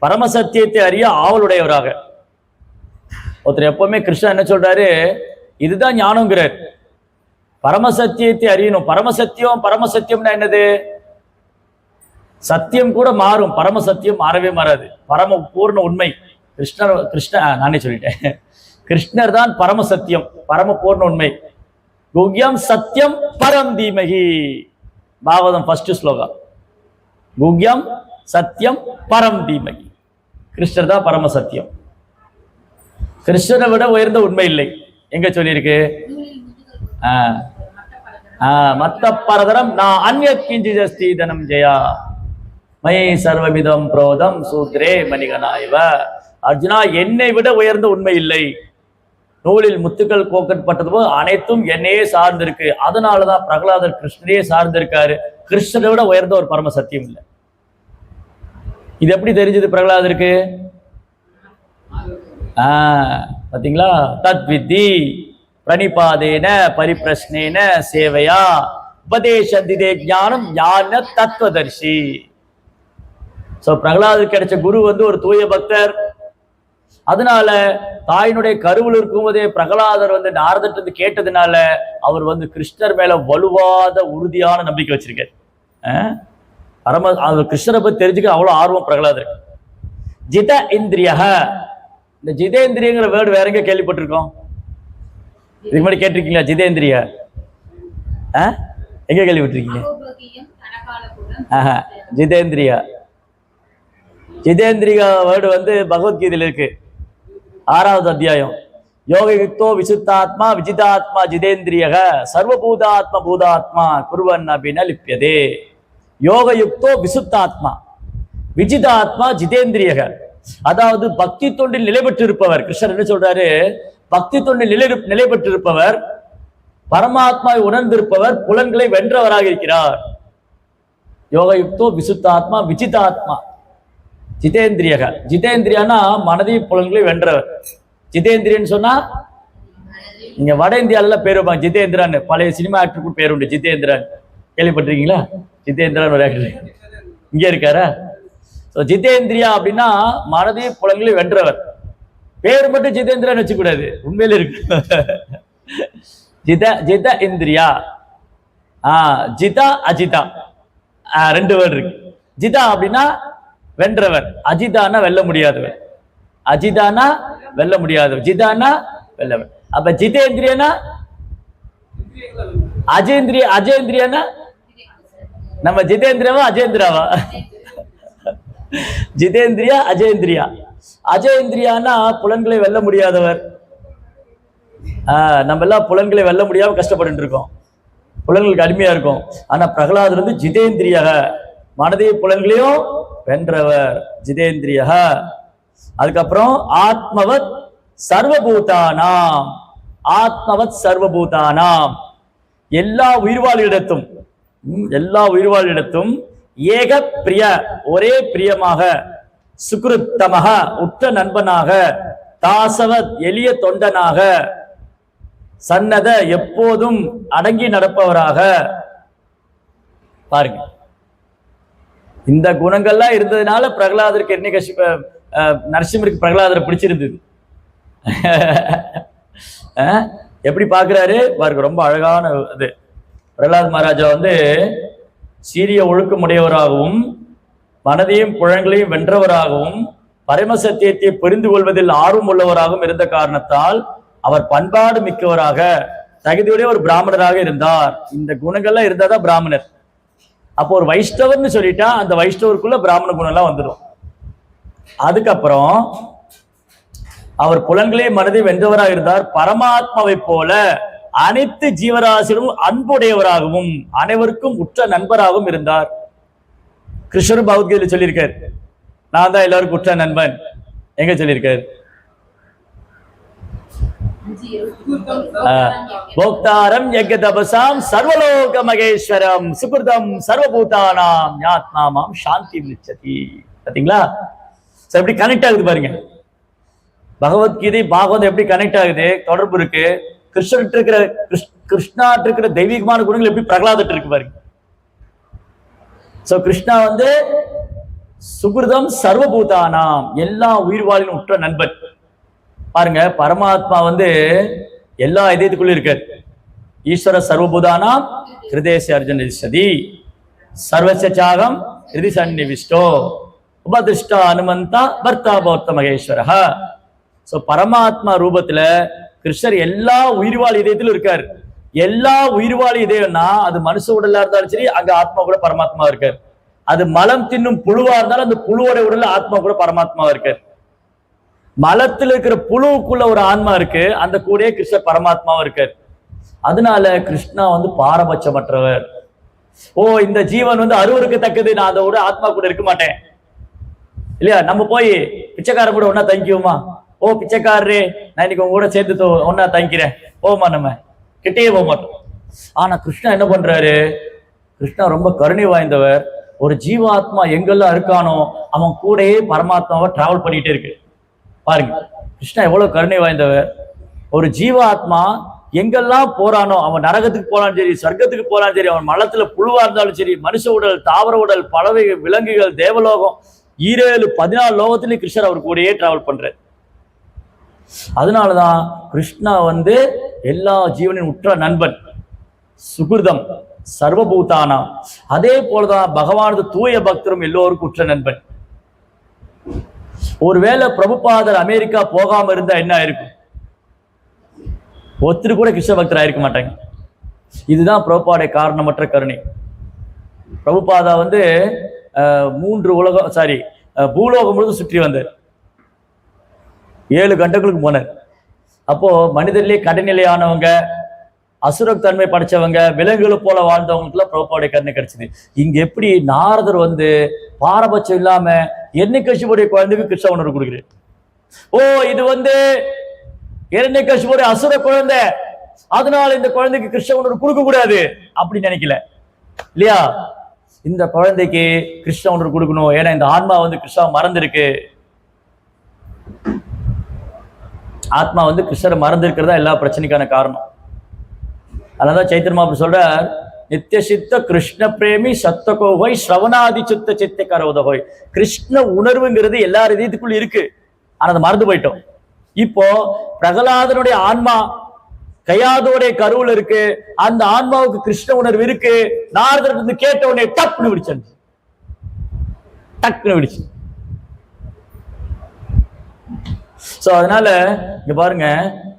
பரமசத்தியத்தை அறிய ஆவலுடையவராக. ஒருத்தர் எப்பவுமே கிருஷ்ணா என்ன சொல்றாரு, இதுதான் ஞானங்கிறார். பரமசத்தியத்தை அறியணும். பரமசத்தியம்னா என்னது? சத்தியம் கூட மாறும், பரமசத்தியம் மாறவே மாறாது. பரம பூர்ண உண்மை நானே சொல்லிட்டேன். கிருஷ்ணர் தான் பரமசத்தியம், பரம பூர்ண உண்மை. குக்யம் சத்தியம் பரம் தீமகி. பாகவதம் ஃபர்ஸ்ட் ஸ்லோகா. குக்யம் சத்தியம் பரம் தீமகி. கிருஷ்ணர் தான் பரம சத்தியம். கிருஷ்ணரை விட உயர்ந்த உண்மை இல்லை. எங்க சொல்லியிருக்கு? மத்த பரதரம் நான் அந்நிய கிஞ்சிஜஸ்தி தனம் ஜெயா மயை சர்வமிதம் புரோதம் சூத்ரே மணிகனாய்வ. அர்ஜுனா, என்னை விட உயர்ந்த உண்மை இல்லை. நூலில் முத்துக்கள் கோக்கப்பட்டது போது அனைத்தும் என்னையே சார்ந்திருக்கு. அதனாலதான் பிரகலாதர் கிருஷ்ணரையே சார்ந்திருக்காரு. கிருஷ்ணரை விட உயர்ந்த ஒரு பரம சத்தியம் இல்லை. இது எப்படி தெரிஞ்சது பிரகலாதருக்கு? பாத்தீங்களா? தத் வித்தி பிரணிபாதேன பரிப்ரஷ்னேன சேவையா உபதேசந்திதே ஞானம் ஞான தத்துவதர்ஷி. சோ பிரகலாதருக்கு கிடைச்ச குரு வந்து ஒரு தூய பக்தர். அதனால தாயினுடைய கருவில் இருக்கும்போதே பிரகலாதர் வந்து நாரதர்கிட்ட கேட்டதுனால அவர் வந்து கிருஷ்ணர் மேல வலுவாத உறுதியான நம்பிக்கை வச்சிருக்காரு. கிருஷ்ணரை பத்தி தெரிஞ்சுக்க அவ்வளவு ஆர்வம் பிரகலாதருக்கு. ஜித இந்திரிய, இந்த ஜிதேந்திரியங்கிற வேர்டு வேற எங்க கேள்விப்பட்டிருக்கோம்? இதுக்கு முன்னாடி கேட்டிருக்கீங்களா? ஜிதேந்திரிய எங்க கேள்விப்பட்டிருக்கீங்க? ஜிதேந்திரியா வேர்டு வந்து பகவத்கீதையில இருக்கு. 6வது அத்தியாயம். யோகயுக்தோ விசுத்தாத்மா விஜிதாத்மா ஜிதேந்திரியக சர்வபூதாத்ம பூதாத்மா குருவன் அபின லிப்யதே. யோகயுக்தோ விசுத்தாத்மா விஜிதாத்மா ஜிதேந்திரியக, அதாவது பக்தி தொண்டில் நிலை பெற்றிருப்பவர். கிருஷ்ணர் என்ன சொல்றாரு? பக்தி தொண்டில் நிலை பெற்றிருப்பவர், பரமாத்மாவை உணர்ந்திருப்பவர், புலன்களை வென்றவராக இருக்கிறார். யோகயுக்தோ விசுத்தாத்மா விஜிதாத்மா ஜிதேந்திரியக. ஜிதேந்திரியானா மனதையும் புலன்களை வென்றவர். ஜிதேந்திரியன் சொன்னா நீங்க வட இந்தியால பேர் வைப்பாங்க ஜிதேந்திரான்னு. பழைய சினிமா ஆக்டருக்கு பேர் உண்டு ஜிதேந்திரன். கேள்விப்பட்டிருக்கீங்களா? ஜிதேந்திரன் ஒரு ஆக்டர் இங்க இருக்காரா? ஜிதேந்திரியா அப்படின்னா மனதையும் புலன்களை வென்றவர். பேர் மட்டும் ஜிதேந்திரன் வச்சுக்கூடாது, உண்மையில இருக்கு. ஜித இந்திரியா, ஜிதா அஜிதா, 2 வேர்டு இருக்கு. ஜிதா அப்படின்னா வென்றவர், அஜிதானா வெல்ல முடியாதவர். அஜிதானா வெல்ல முடியாதவர், ஜிதானா வெல்லவர். அப்ப ஜிதேந்திரியனா அஜேந்திரியானா நம்ம ஜிதேந்திரவா அஜேந்திராவா? ஜிதேந்திரியா அஜேந்திரியா. அஜேந்திரியானா புலன்களை வெல்ல முடியாதவர். நம்ம எல்லாம் புலன்களை வெல்ல முடியாம கஷ்டப்பட்டு இருக்கோம், புலன்களுக்கு அடிமையா இருக்கும். ஆனா பிரகலாதர் வந்து ஜிதேந்திரியாக, மனதை புலன்களையும் வென்றவர், ஜிதேந்திரியாக. அதுக்கப்புறம் ஆத்மவத் சர்வபூதானாம், ஆத்மவத் சர்வபூதானாம், எல்லா உயிர்வாழிடத்தும் ஏக பிரிய, ஒரே பிரியமாக, சுக்ருத்தமக உற்ற நண்பனாக, தாசவத் எளிய தொண்டனாக, சன்னத எப்போதும் அடங்கி நடப்பவராக. பாருங்க, இந்த குணங்கள்லாம் இருந்ததுனால பிரகலாதருக்கு என்ன நரசிம்மருக்கு பிரகலாதரை பிடிச்சிருந்தது. எப்படி பாக்குறாரு பாருங்க, ரொம்ப அழகான இது. பிரகலாத் மகாராஜா வந்து சீரிய ஒழுக்கமுடையவராகவும் மனதையும் புலன்களையும் வென்றவராகவும் பரமசத்தியத்தை புரிந்து கொள்வதில் ஆர்வம் உள்ளவராகவும் இருந்த காரணத்தால் அவர் பண்பாடு மிக்கவராக, தகுதியுடைய ஒரு பிராமணராக இருந்தார். இந்த குணங்கள்லாம் இருந்தாதான் பிராமணர். அப்போ ஒரு வைஷ்ணவர்னு சொல்லிட்டா அந்த வைஷ்ணவருக்குள்ள பிராமண குணம் எல்லாம் வந்துடும். அதுக்கப்புறம் அவர் புலன்களே மனதை வென்றவராக இருந்தார். பரமாத்மாவை போல அனைத்து ஜீவராசிகளும் அன்புடையவராகவும் அனைவருக்கும் உற்ற நண்பராகவும் இருந்தார். கிருஷ்ணர் பகவத்கீதையில சொல்லியிருக்கார், நான் தான் எல்லாருக்கும் உற்ற நண்பன். எங்க சொல்லியிருக்காரு? போக்தாரம் யஜ்ஞ தபசாம் சர்வலோக மகேஸ்வரம் சுகிருதம் சர்வபூதானாம் ஞாத்மாமாம் சாந்தி விருச்சதி. பாத்தீங்களா? எப்படி கனெக்ட் ஆகுது பாருங்க. பகவத்கீதை பாகவதம் எப்படி கனெக்ட் ஆகுது, தொடர்பு இருக்கு. கிருஷ்ணாட்டு இருக்கிற தெய்வீகமான குணங்கள் எப்படி பிரகலாதட்டு இருக்கு பாருங்க. சோ கிருஷ்ணா வந்து சுகிருதம் சர்வபூதானாம், எல்லா உயிர்வாழிலும் உற்ற நண்பன். பாருங்க, பரமாத்மா வந்து எல்லா இதயத்துக்குள்ள இருக்காரு. ஈஸ்வர சர்வபூதானாம் ஹிருதேச அர்ஜுனதி சர்வச சாகம் ஹிருதி சன்னிவிஷ்டோ உபதிஷ்டா அனுமந்தா பர்த்தா பௌத்த மகேஸ்வரஹ. சோ பரமாத்மா ரூபத்துல கிருஷ்ணர் எல்லா உயிர்வாழ் இதயத்திலும் இருக்காரு. எல்லா உயிர்வாழ் இதயம்னா அது மனுஷ உடலா இருந்தாலும் சரி, அங்க ஆத்மா கூட பரமாத்மா இருக்காரு. அது மலம் தின்னும் புழுவா இருந்தாலும் அந்த புழுவோட உடல்ல ஆத்மா கூட பரமாத்மா இருக்காரு. மலத்தில் இருக்கிற புழுவுக்குள்ள ஒரு ஆன்மா இருக்கு, அந்த கூடயே கிருஷ்ணர் பரமாத்மாவும் இருக்காரு. அதனால கிருஷ்ணா வந்து பாரபட்சமற்றவர். ஓ, இந்த ஜீவன் வந்து அருவருக்கு தக்கது, நான் அதோட ஆத்மா கூட இருக்க மாட்டேன் இல்லையா? நம்ம போய் பிச்சைக்காரன் கூட ஒன்னா தங்கிக்குவோமா? ஓ பிச்சைக்காரரே, நான் இன்னைக்கு உங்க கூட சேர்ந்து ஒன்னா தங்கிக்கிறேன், போமா, நம்ம கிட்டேயே போக மாட்டோம். ஆனா கிருஷ்ணா என்ன பண்றாரு? கிருஷ்ணா ரொம்ப கருணை வாய்ந்தவர். ஒரு ஜீவாத்மா எங்கெல்லாம் இருக்கானோ அவன் கூடயே பரமாத்மாவை டிராவல் பண்ணிட்டே இருக்கு. பாருங்க, கிருஷ்ணா எவ்வளவு கருணை வாய்ந்தவர். ஒரு ஜீவாத்மா எங்கெல்லாம் போறானோ, அவன் நரகத்துக்கு போனாலும் சரி, சொர்க்கத்துக்கு போனாலும் சரி, அவன் மலத்துல புழுவா இருந்தாலும் சரி, மனுஷ உடல், தாவர உடல், பறவை, விலங்குகள், தேவலோகம், 14 லோகத்திலேயும் கிருஷ்ணர் அவர் கூடயே டிராவல் பண்றாரு. அதனாலதான் கிருஷ்ணா வந்து எல்லா ஜீவனின் உற்ற நண்பன், சுகிருதம் சர்வபூதானா. அதே போலதான் பகவானது தூய பக்தரும் எல்லோருக்கும் உற்ற நண்பன். ஒருவேளை பிரபுபாதர் அமெரிக்கா போகாம இருந்தா என்ன ஆயிருக்கும்? ஒருத்தர் கூட கிருஷ்ண பக்தர் ஆயிருக்க மாட்டாங்க. இதுதான் பிரபுபாடைய காரணமற்ற கருணை. பிரபுபாதா வந்து 3 பூலோகம் முழுவதும் சுற்றி வந்தார். 7 கண்டங்களுக்கு போனார். அப்போ மனிதர்லேயே கடைநிலையானவங்க, அசுரத்தன்மை படைச்சவங்க, விலங்குகளை போல வாழ்ந்தவங்களுக்குலாம் பிரபுபாவுடைய கருணை கிடைச்சது. இங்க எப்படி நாரதர் வந்து பாரபட்சம் இல்லாம எண்ணிக்கசிபுடைய குழந்தைக்கு கிருஷ்ண உணர்வு கொடுக்குறாரு. ஓ, இது வந்து இரண்யகசிபுடைய அசுர குழந்தை, அதனால இந்த குழந்தைக்கு கிருஷ்ண உணர்வு கொடுக்க கூடாது அப்படின்னு நினைக்கல இல்லையா? இந்த குழந்தைக்கு கிருஷ்ண உணர்வு கொடுக்கணும், ஏன்னா இந்த ஆன்மா வந்து கிருஷ்ணா மறந்துருக்கு. ஆத்மா வந்து கிருஷ்ணரை மறந்துருக்கிறதா எல்லா பிரச்சனைக்கான காரணம். அதனாலதான் சைத்தன்ய மகாபிரபு சொல்றார், நித்திய சித்த கிருஷ்ண பிரேமி சத்தகோகோய் ஸ்ரவணாதி சுத்த சித்த கரோதகோய். கிருஷ்ண உணர்வுங்கிறது எல்லா இதயத்துக்குள்ள இருக்கு, ஆனா அதை மறந்து போயிட்டோம். இப்போ பிரகலாதனுடைய ஆன்மா கையாதோடைய கருவில் இருக்கு, அந்த ஆன்மாவுக்கு கிருஷ்ண உணர்வு இருக்கு. நாரதர் இருந்து கேட்ட உடனே டக்குன்னு விடுச்சு, டக்குன்னு விடுச்சு. சோ அதனால இங்க பாருங்க,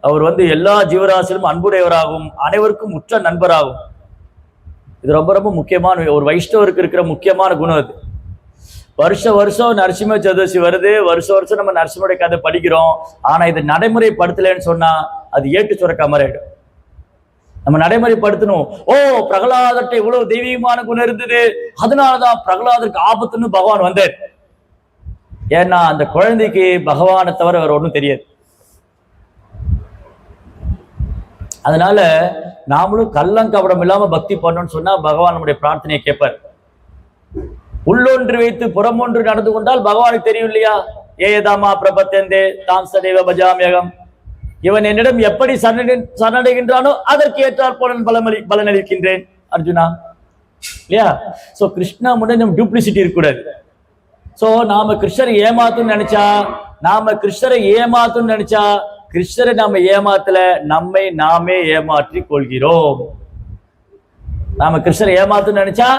அவர் வந்து எல்லா ஜீவராசிலும் அன்புடையவராகவும் அனைவருக்கும் உற்ற நண்பராகும். இது ரொம்ப ரொம்ப முக்கியமான ஒரு வைஷ்ணவருக்கு இருக்கிற முக்கியமான குணம். அது வருஷம் நரசிம்ம சதுர்த்தி வருது, வருஷம் நம்ம நரசிம்மனுடைய கதை படிக்கிறோம். ஆனா இது நடைமுறைப்படுத்தலன்னு சொன்னா அது ஏட்டு சுரக்கா மாதிரி ஆயிடும். நம்ம நடைமுறைப்படுத்தணும். ஓ, பிரகலாதர்கிட்ட இவ்வளவு தெய்வீகமான குணம் இருந்தது, அதனாலதான் பிரகலாதருக்கு ஆபத்துன்னு பகவான் வந்தார். ஏன்னா அந்த குழந்தைக்கு பகவானை தவிர வேற ஒன்றும் தெரியாது. அதனால நாமளும் கள்ளங்கபடம் இல்லாம பக்தி பண்ணணும்னு சொன்னா பகவான் நம்முடைய பிரார்த்தனையை கேட்பார். உள்ளொன்று வைத்து புறமொன்று நடந்து கொண்டால் பகவானுக்கு தெரியும் இல்லையா? ஏதாமா பிரபத்தேந்தே தாம் சதேவ பஜாமியகம். இவன் என்னிடம் எப்படி சரணடைகின்றானோ அதற்கு ஏற்றால் போல பலனளிக்கின்றேன் அர்ஜுனா, இல்லையா? சோ கிருஷ்ணா முன்னாடி நம்ம டூப்ளிசிட்டி இருக்கக்கூடாது. சோ நாம கிருஷ்ணரை ஏமாத்துன்னு நினைச்சா கிருஷ்ணரை நாம ஏமாத்தல, நம்மை நாமே ஏமாற்றி கொள்கிறோம். நாம கிருஷ்ணரை ஏமாத்துன்னு நினைச்சா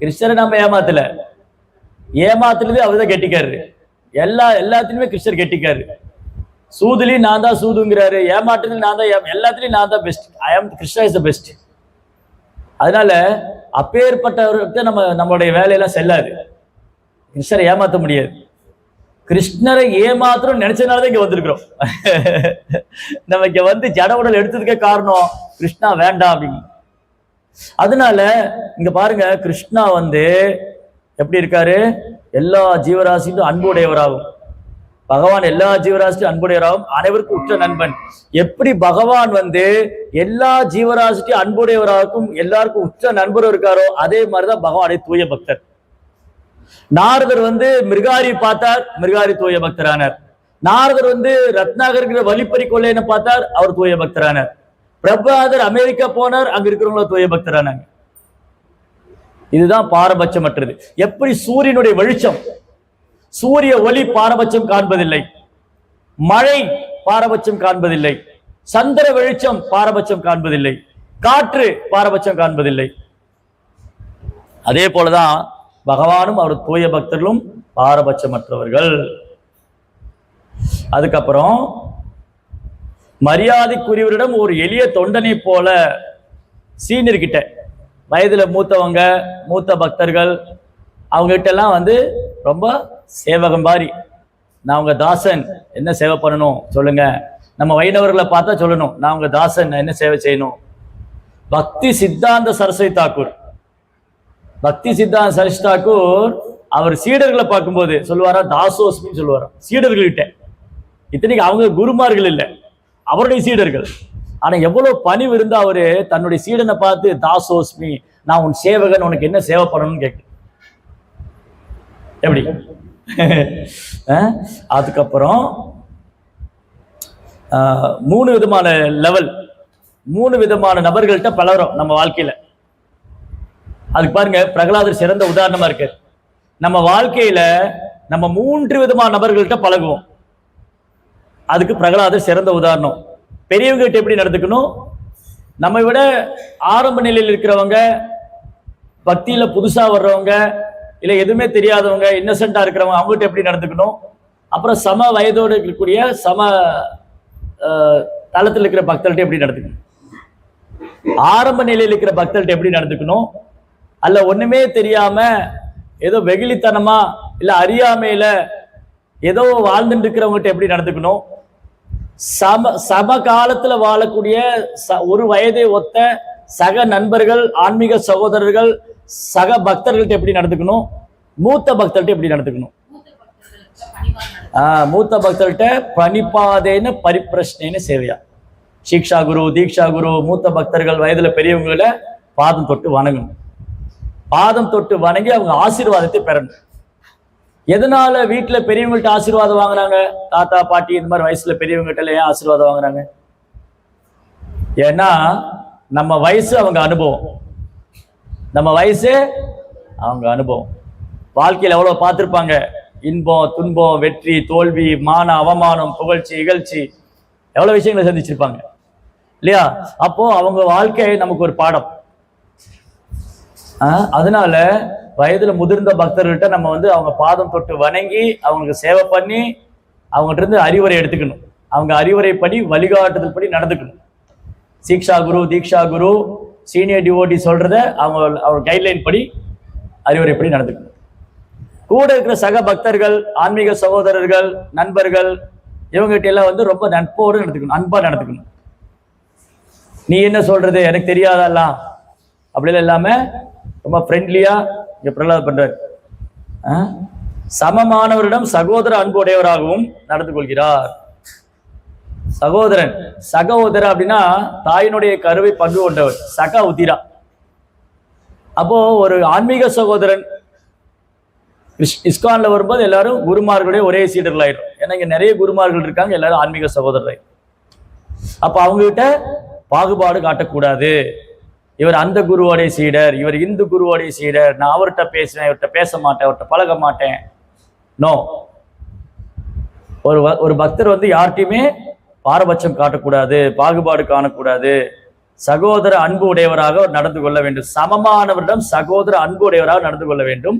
கிருஷ்ணரை நாம ஏமாத்தல, ஏமாத்துறது அவர்தான் கெட்டிக்காரு. எல்லாத்துலயுமே கிருஷ்ணர் கெட்டிக்காரு. சூதுலயும் நான் தான் சூதுங்கிறாரு, ஏமாற்றுறதுல நான் தான், எல்லாத்துலயும் நான் தான் பெஸ்ட். ஐ ஆம் கிருஷ்ணா இஸ் த பெஸ்ட். அதனால அப்பேற்பட்டவர்கிட்ட நம்மளுடைய வேலையெல்லாம் செல்லாது. கிருஷ்ணரை ஏமாத்த முடியாது. கிருஷ்ணரை ஏமாத்திரம் நினைச்சதுனாலதான் இங்க வந்திருக்கிறோம். நம்ம இங்க வந்து ஜட உடல் எடுத்ததுக்கே காரணம் கிருஷ்ணா வேண்டாம் அப்படின்னு. அதனால இங்க பாருங்க, கிருஷ்ணா வந்து எப்படி இருக்காரு? எல்லா ஜீவராசியும் அன்புடையவராகும். பகவான் எல்லா ஜீவராசியும் அன்புடையவராகும், அனைவருக்கும் உற்ற நண்பன். எப்படி பகவான் வந்து எல்லா ஜீவராசியும் அன்புடையவராகும், எல்லாருக்கும் உற்ற நண்பரும் இருக்காரோ, அதே மாதிரிதான் பகவானுடைய தூய பக்தர். நாரதர் வந்து மிருகாரி பார்த்தார், மிருகாரி தூய பக்தரானார். நாரதர் வந்து ரத்னாகர் வழிப்பறி கொள்ளைன்னு பார்த்தார், அவர் தூய பக்தரானார். பிரபாதர் அமெரிக்கா போனார், அங்க இருக்கிறவங்கள தூய பக்தரானாங்க. இதுதான் பாரபட்சமற்றது. எப்படி சூரியனுடைய வெளிச்சம், சூரிய ஒளி பாரபட்சம் காண்பதில்லை, மழை பாரபட்சம் காண்பதில்லை, சந்திர வெளிச்சம் பாரபட்சம் காண்பதில்லை, காற்று பாரபட்சம் காண்பதில்லை. அதே போலதான் பகவானும் அவர் தூய பக்தர்களும் பாரபட்சமற்றவர்கள். அதுக்கப்புறம் மரியாதைக்குரியவரிடம் ஒரு எளிய தொண்டனை போல சீனியர் கிட்ட, வயதுல மூத்தவங்க, மூத்த பக்தர்கள், அவங்க கிட்ட எல்லாம் வந்து ரொம்ப சேவகம் மாதிரி, நான் உங்க தாசன், என்ன சேவை பண்ணணும் சொல்லுங்க. நம்ம வைணவர்களை பார்த்தா சொல்லணும், நான் உங்க தாசன், என்ன சேவை செய்யணும். பக்தி சித்தாந்த சரஸ்வதி தாக்கூர், அவர் சீடர்களை பார்க்கும்போது சொல்லுவாரா, தாசோஸ்மின்னு சொல்லுவாரா சீடர்கள்கிட்ட. இத்தனைக்கு அவங்க குருமார்கள் இல்லை, அவருடைய சீடர்கள். ஆனா எவ்வளவு பணிவு இருந்தா அவரு தன்னுடைய சீடனை பார்த்து தாசோஸ்மி, நான் உன் சேவகன், உனக்கு என்ன சேவை பண்ணணும்னு கேட்க. எப்படி? அதுக்கப்புறம் 3 விதமான லெவல், 3 விதமான நபர்கள்ட்ட பலரும் நம்ம வாழ்க்கையில. அதுக்கு பாருங்க, பிரகலாதர் சிறந்த உதாரணமா இருக்கு. நம்ம வாழ்க்கையில நம்ம 3 விதமான நபர்கள்ட்ட பழகுவோம். அதுக்கு பிரகலாதர் சிறந்த உதாரணம். பெரியவங்க கிட்ட எப்படி நடந்துக்கணும், நம்ம விட ஆரம்ப நிலையில் இருக்கிறவங்க, பக்தியில புதுசா வர்றவங்க, இல்ல எதுவுமே தெரியாதவங்க, இன்னசென்டா இருக்கிறவங்க, அவங்ககிட்ட எப்படி நடந்துக்கணும். அப்புறம் சம வயதோடு இருக்கக்கூடிய சம தளத்தில் இருக்கிற பக்தர்கிட்ட எப்படி நடந்துக்கணும், ஆரம்ப நிலையில் இருக்கிற பக்தர்கிட்ட எப்படி நடந்துக்கணும், அல்ல ஒண்ணுமே தெரியாம ஏதோ வெகுளித்தனமா இல்ல அறியாமையில ஏதோ வாழ்ந்துட்டு இருக்கிறவங்ககிட்ட எப்படி நடந்துக்கணும், சம காலத்துல வாழக்கூடிய ஒரு வயதை ஒத்த சக நண்பர்கள், ஆன்மீக சகோதரர்கள், சக பக்தர்கள்ட்ட எப்படி நடந்துக்கணும், மூத்த பக்தர்கிட்ட எப்படி நடந்துக்கணும். மூத்த பக்தர்கிட்ட பணிபாதேன்னு பரிப்பிரஷ்னேன்னு சேவையா. சிக்ஷா குரு, தீக்ஷா குரு, மூத்த பக்தர்கள், வயதுல பெரியவங்கள பாதம் தொட்டு வணங்கணும். பாதம் தொட்டு வணங்கி அவங்க ஆசீர்வாதத்தை பெறணும். எதனால வீட்டுல பெரியவங்கள்ட்ட ஆசீர்வாதம் வாங்குறாங்க, தாத்தா பாட்டி இந்த மாதிரி வயசுல பெரியவங்ககிட்ட ஏன் ஆசீர்வாதம் வாங்குறாங்க? ஏன்னா நம்ம வயசு அவங்க அனுபவம், நம்ம வயசு அவங்க அனுபவம். வாழ்க்கையில் எவ்வளவு பார்த்திருப்பாங்க, இன்பம் துன்பம், வெற்றி தோல்வி, மான அவமானம், புகழ்ச்சி இகழ்ச்சி, எவ்வளவு விஷயங்களை சந்திச்சிருப்பாங்க இல்லையா? அப்போ அவங்க வாழ்க்கை நமக்கு ஒரு பாடம். அதனால வயதுல முதிர்ந்த பக்தர்கள்ட்ட நம்ம அவங்க பாதம் தொட்டு வணங்கி அவங்களுக்கு சேவை பண்ணி அவங்ககிட்ட இருந்து அறிவுரை எடுத்துக்கணும். அவங்க அறிவுரைப்படி வழிகாட்டுதல் படி நடந்துக்கணும். சிக்ஷா குரு, தீக்ஷா குரு, சீனியர் டிவோட்டி சொல்றத அவங்க கைட்லைன் படி அறிவுரைப்படி நடந்துக்கணும். கூட இருக்கிற சக பக்தர்கள், ஆன்மீக சகோதரர்கள், நண்பர்கள், இவங்ககிட்ட எல்லாம் ரொம்ப நட்போடு நடந்துக்கணும், அன்பா நடந்துக்கணும். நீ என்ன சொல்றது எனக்கு தெரியாதெல்லாம் அப்படிலாம் இல்லாம ரொம்ப ஃப்ரெண்ட்லியா இங்க பிரகலாத் பண்றார். சமமானவரிடம் சகோதர அன்புடையவராகவும் நடந்து கொள்கிறார். சகோதரன், சகோதர அப்படின்னா தாயினுடைய கருவை பங்கு கொண்டவர், சக உதிரா. அப்போ ஒரு ஆன்மீக சகோதரன் இஸ்கான்ல வரும்போது எல்லாரும் குருமார்களுடைய ஒரே சீடர்கள் ஆயிடும். ஏன்னா இங்க நிறைய குருமார்கள் இருக்காங்க, எல்லாரும் ஆன்மீக சகோதரர். அப்ப அவங்க கிட்ட பாகுபாடு காட்டக்கூடாது. இவர் அந்த குருவோடைய சீடர், இவர் இந்து குருவோடைய சீடர், நான் அவர்கிட்ட பேசுவேன், இவர்கிட்ட பேச மாட்டேன், அவர்கிட்ட பழக மாட்டேன். நோ, ஒரு பக்தர் யார்கிட்டையுமே பாரபட்சம் காட்டக்கூடாது, பாகுபாடு காணக்கூடாது. சகோதர அன்பு உடையவராக நடந்து கொள்ள வேண்டும். சமமானவரிடம் சகோதர அன்பு உடையவராக நடந்து கொள்ள வேண்டும்.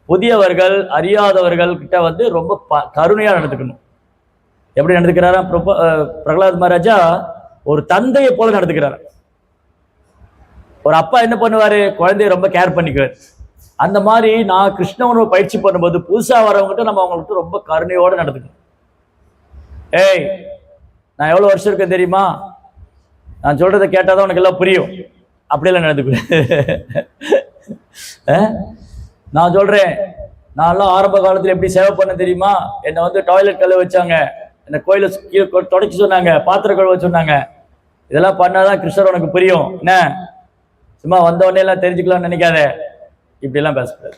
புதியவர்கள், அறியாதவர்கள் கிட்ட ரொம்ப கருணையா நடந்துக்கணும். எப்படி நடந்துக்கிறாரா பிரகலாத் மகாராஜா? ஒரு தந்தையை போல நடந்துக்கிறார். ஒரு அப்பா என்ன பண்ணுவாரு, குழந்தைய ரொம்ப கேர் பண்ணிக்குவார். அந்த மாதிரி நான் கிருஷ்ண உணவு பயிற்சி பண்ணும்போது புதுசா வரவங்ககிட்ட நம்ம அவங்களுக்கு ரொம்ப கருணையோட நடந்துக்கணும். ஏய், நான் எவ்வளவு வருஷம் இருக்கேன் தெரியுமா, நான் சொல்றதை கேட்டாதான் உனக்கு எல்லாம் புரியும், அப்படியெல்லாம் நடந்துக்குவேன். நான் சொல்றேன், நான்லாம் ஆரம்ப காலத்துல எப்படி சேவை பண்ண தெரியுமா, என்னை டாய்லெட் கழுவ வச்சாங்க, என்னை கோயில தொடச்சி சொன்னாங்க, பாத்திரம் கழுவ சொன்னாங்க. இதெல்லாம் பண்ணாதான் கிருஷ்ணர் உனக்கு புரியும், என்ன சும்மா வந்த உடனே எல்லாம் தெரிஞ்சுக்கலாம்னு நினைக்காத, இப்படி எல்லாம் பேசக்கூடாது.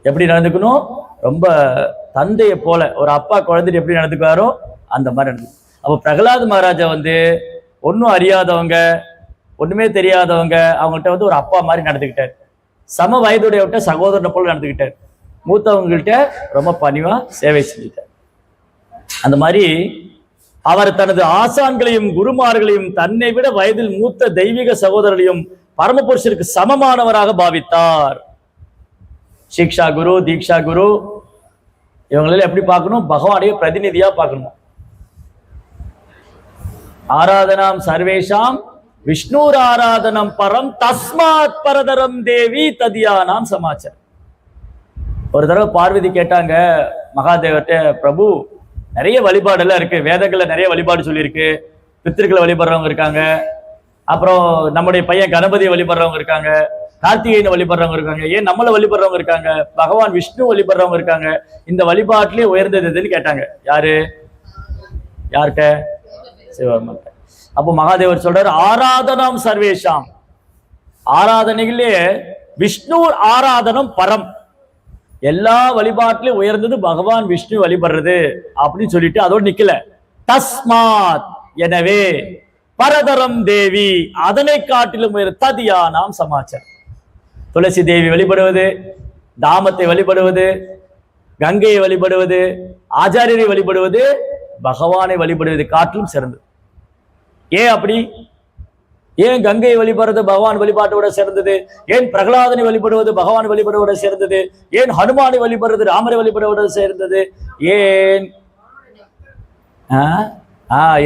எப்படி நடந்துக்கணும், ரொம்ப தந்தையை போல, ஒரு அப்பா குழந்தைட்டு எப்படி நடந்துக்குவாரோ அந்த மாதிரி நடந்துக்கும். அப்போ பிரகலாத் மகாராஜா ஒன்றும் அறியாதவங்க, ஒண்ணுமே தெரியாதவங்க, அவங்கள்ட்ட ஒரு அப்பா மாதிரி நடந்துக்கிட்டார். சம வயதுடையவர்கிட்ட சகோதரனை போல நடந்துக்கிட்டார். மூத்தவங்கள்ட்ட ரொம்ப பணிவா சேவை செஞ்சுட்டார். அந்த மாதிரி அவர் தனது ஆசான்களையும் குருமார்களையும் தன்னை விட வயதில் மூத்த தெய்வீக சகோதரர்களையும் பரமபுருஷருக்கு சமமானவராக பாவித்தார். சிக்ஷா குரு, தீக்ஷா குரு இவங்களெல்லாம் எப்படி பார்க்கணும், பகவானுடைய பிரதிநிதியா பார்க்கணும். ஆராதனாம் சர்வேஷாம் விஷ்ணூர் ஆராதனம் பரம் தஸ்மாத் பரதரம் தேவி ததியானாம் சமாச்சாரம். ஒரு தடவை பார்வதி கேட்டாங்க மகாதேவர்கிட்ட, பிரபு நிறைய வழிபாடு எல்லாம் இருக்கு, வேதங்கள்ல நிறைய வழிபாடு சொல்லியிருக்கு, பித்திருக்களை வழிபடுறவங்க இருக்காங்க, அப்புறம் நம்முடைய பையன் கணபதியை வழிபடுறவங்க இருக்காங்க, கார்த்திகையை வழிபடுறவங்க இருக்காங்க, ஏன் நம்மளை வழிபடுறவங்க இருக்காங்க, பகவான் விஷ்ணு வழிபடுறவங்க இருக்காங்க, இந்த வழிபாட்டிலே உயர்ந்தது எதுன்னு கேட்டாங்க. யார்கிட்ட? சிவபெருமான். அப்போ மகாதேவர் சொல்றாரு, ஆராதனம் சர்வேஷாம், ஆராதனைகளே விஷ்ணு ஆராதனம் பரம், எல்லா வழிபாட்டிலும் உயர்ந்தது பகவான் விஷ்ணு வழிபடுறது அப்படின்னு சொல்லிட்டு அதோடு நிக்கல. தஸ்மாத், எனவே, பரதரம் தேவி, அதனை காட்டிலும் ததியானாம் சமாச்சாரம். துளசி தேவி வழிபடுவது, தாமத்தை வழிபடுவது, கங்கையை வழிபடுவது, ஆச்சாரியரை வழிபடுவது, பகவானை வழிபடுவது காட்டிலும் சிறந்தது. ஏன் அப்படி? ஏன் கங்கையை வழிபடுறது பகவான் வழிபாட்டோட சிறந்தது? ஏன் பிரகலாதனை வழிபடுவது பகவான் வழிபடுவத சிறந்தது? ஏன் ஹனுமானை வழிபடுறது ராமரை வழிபடுவத சிறந்தது? ஏன்?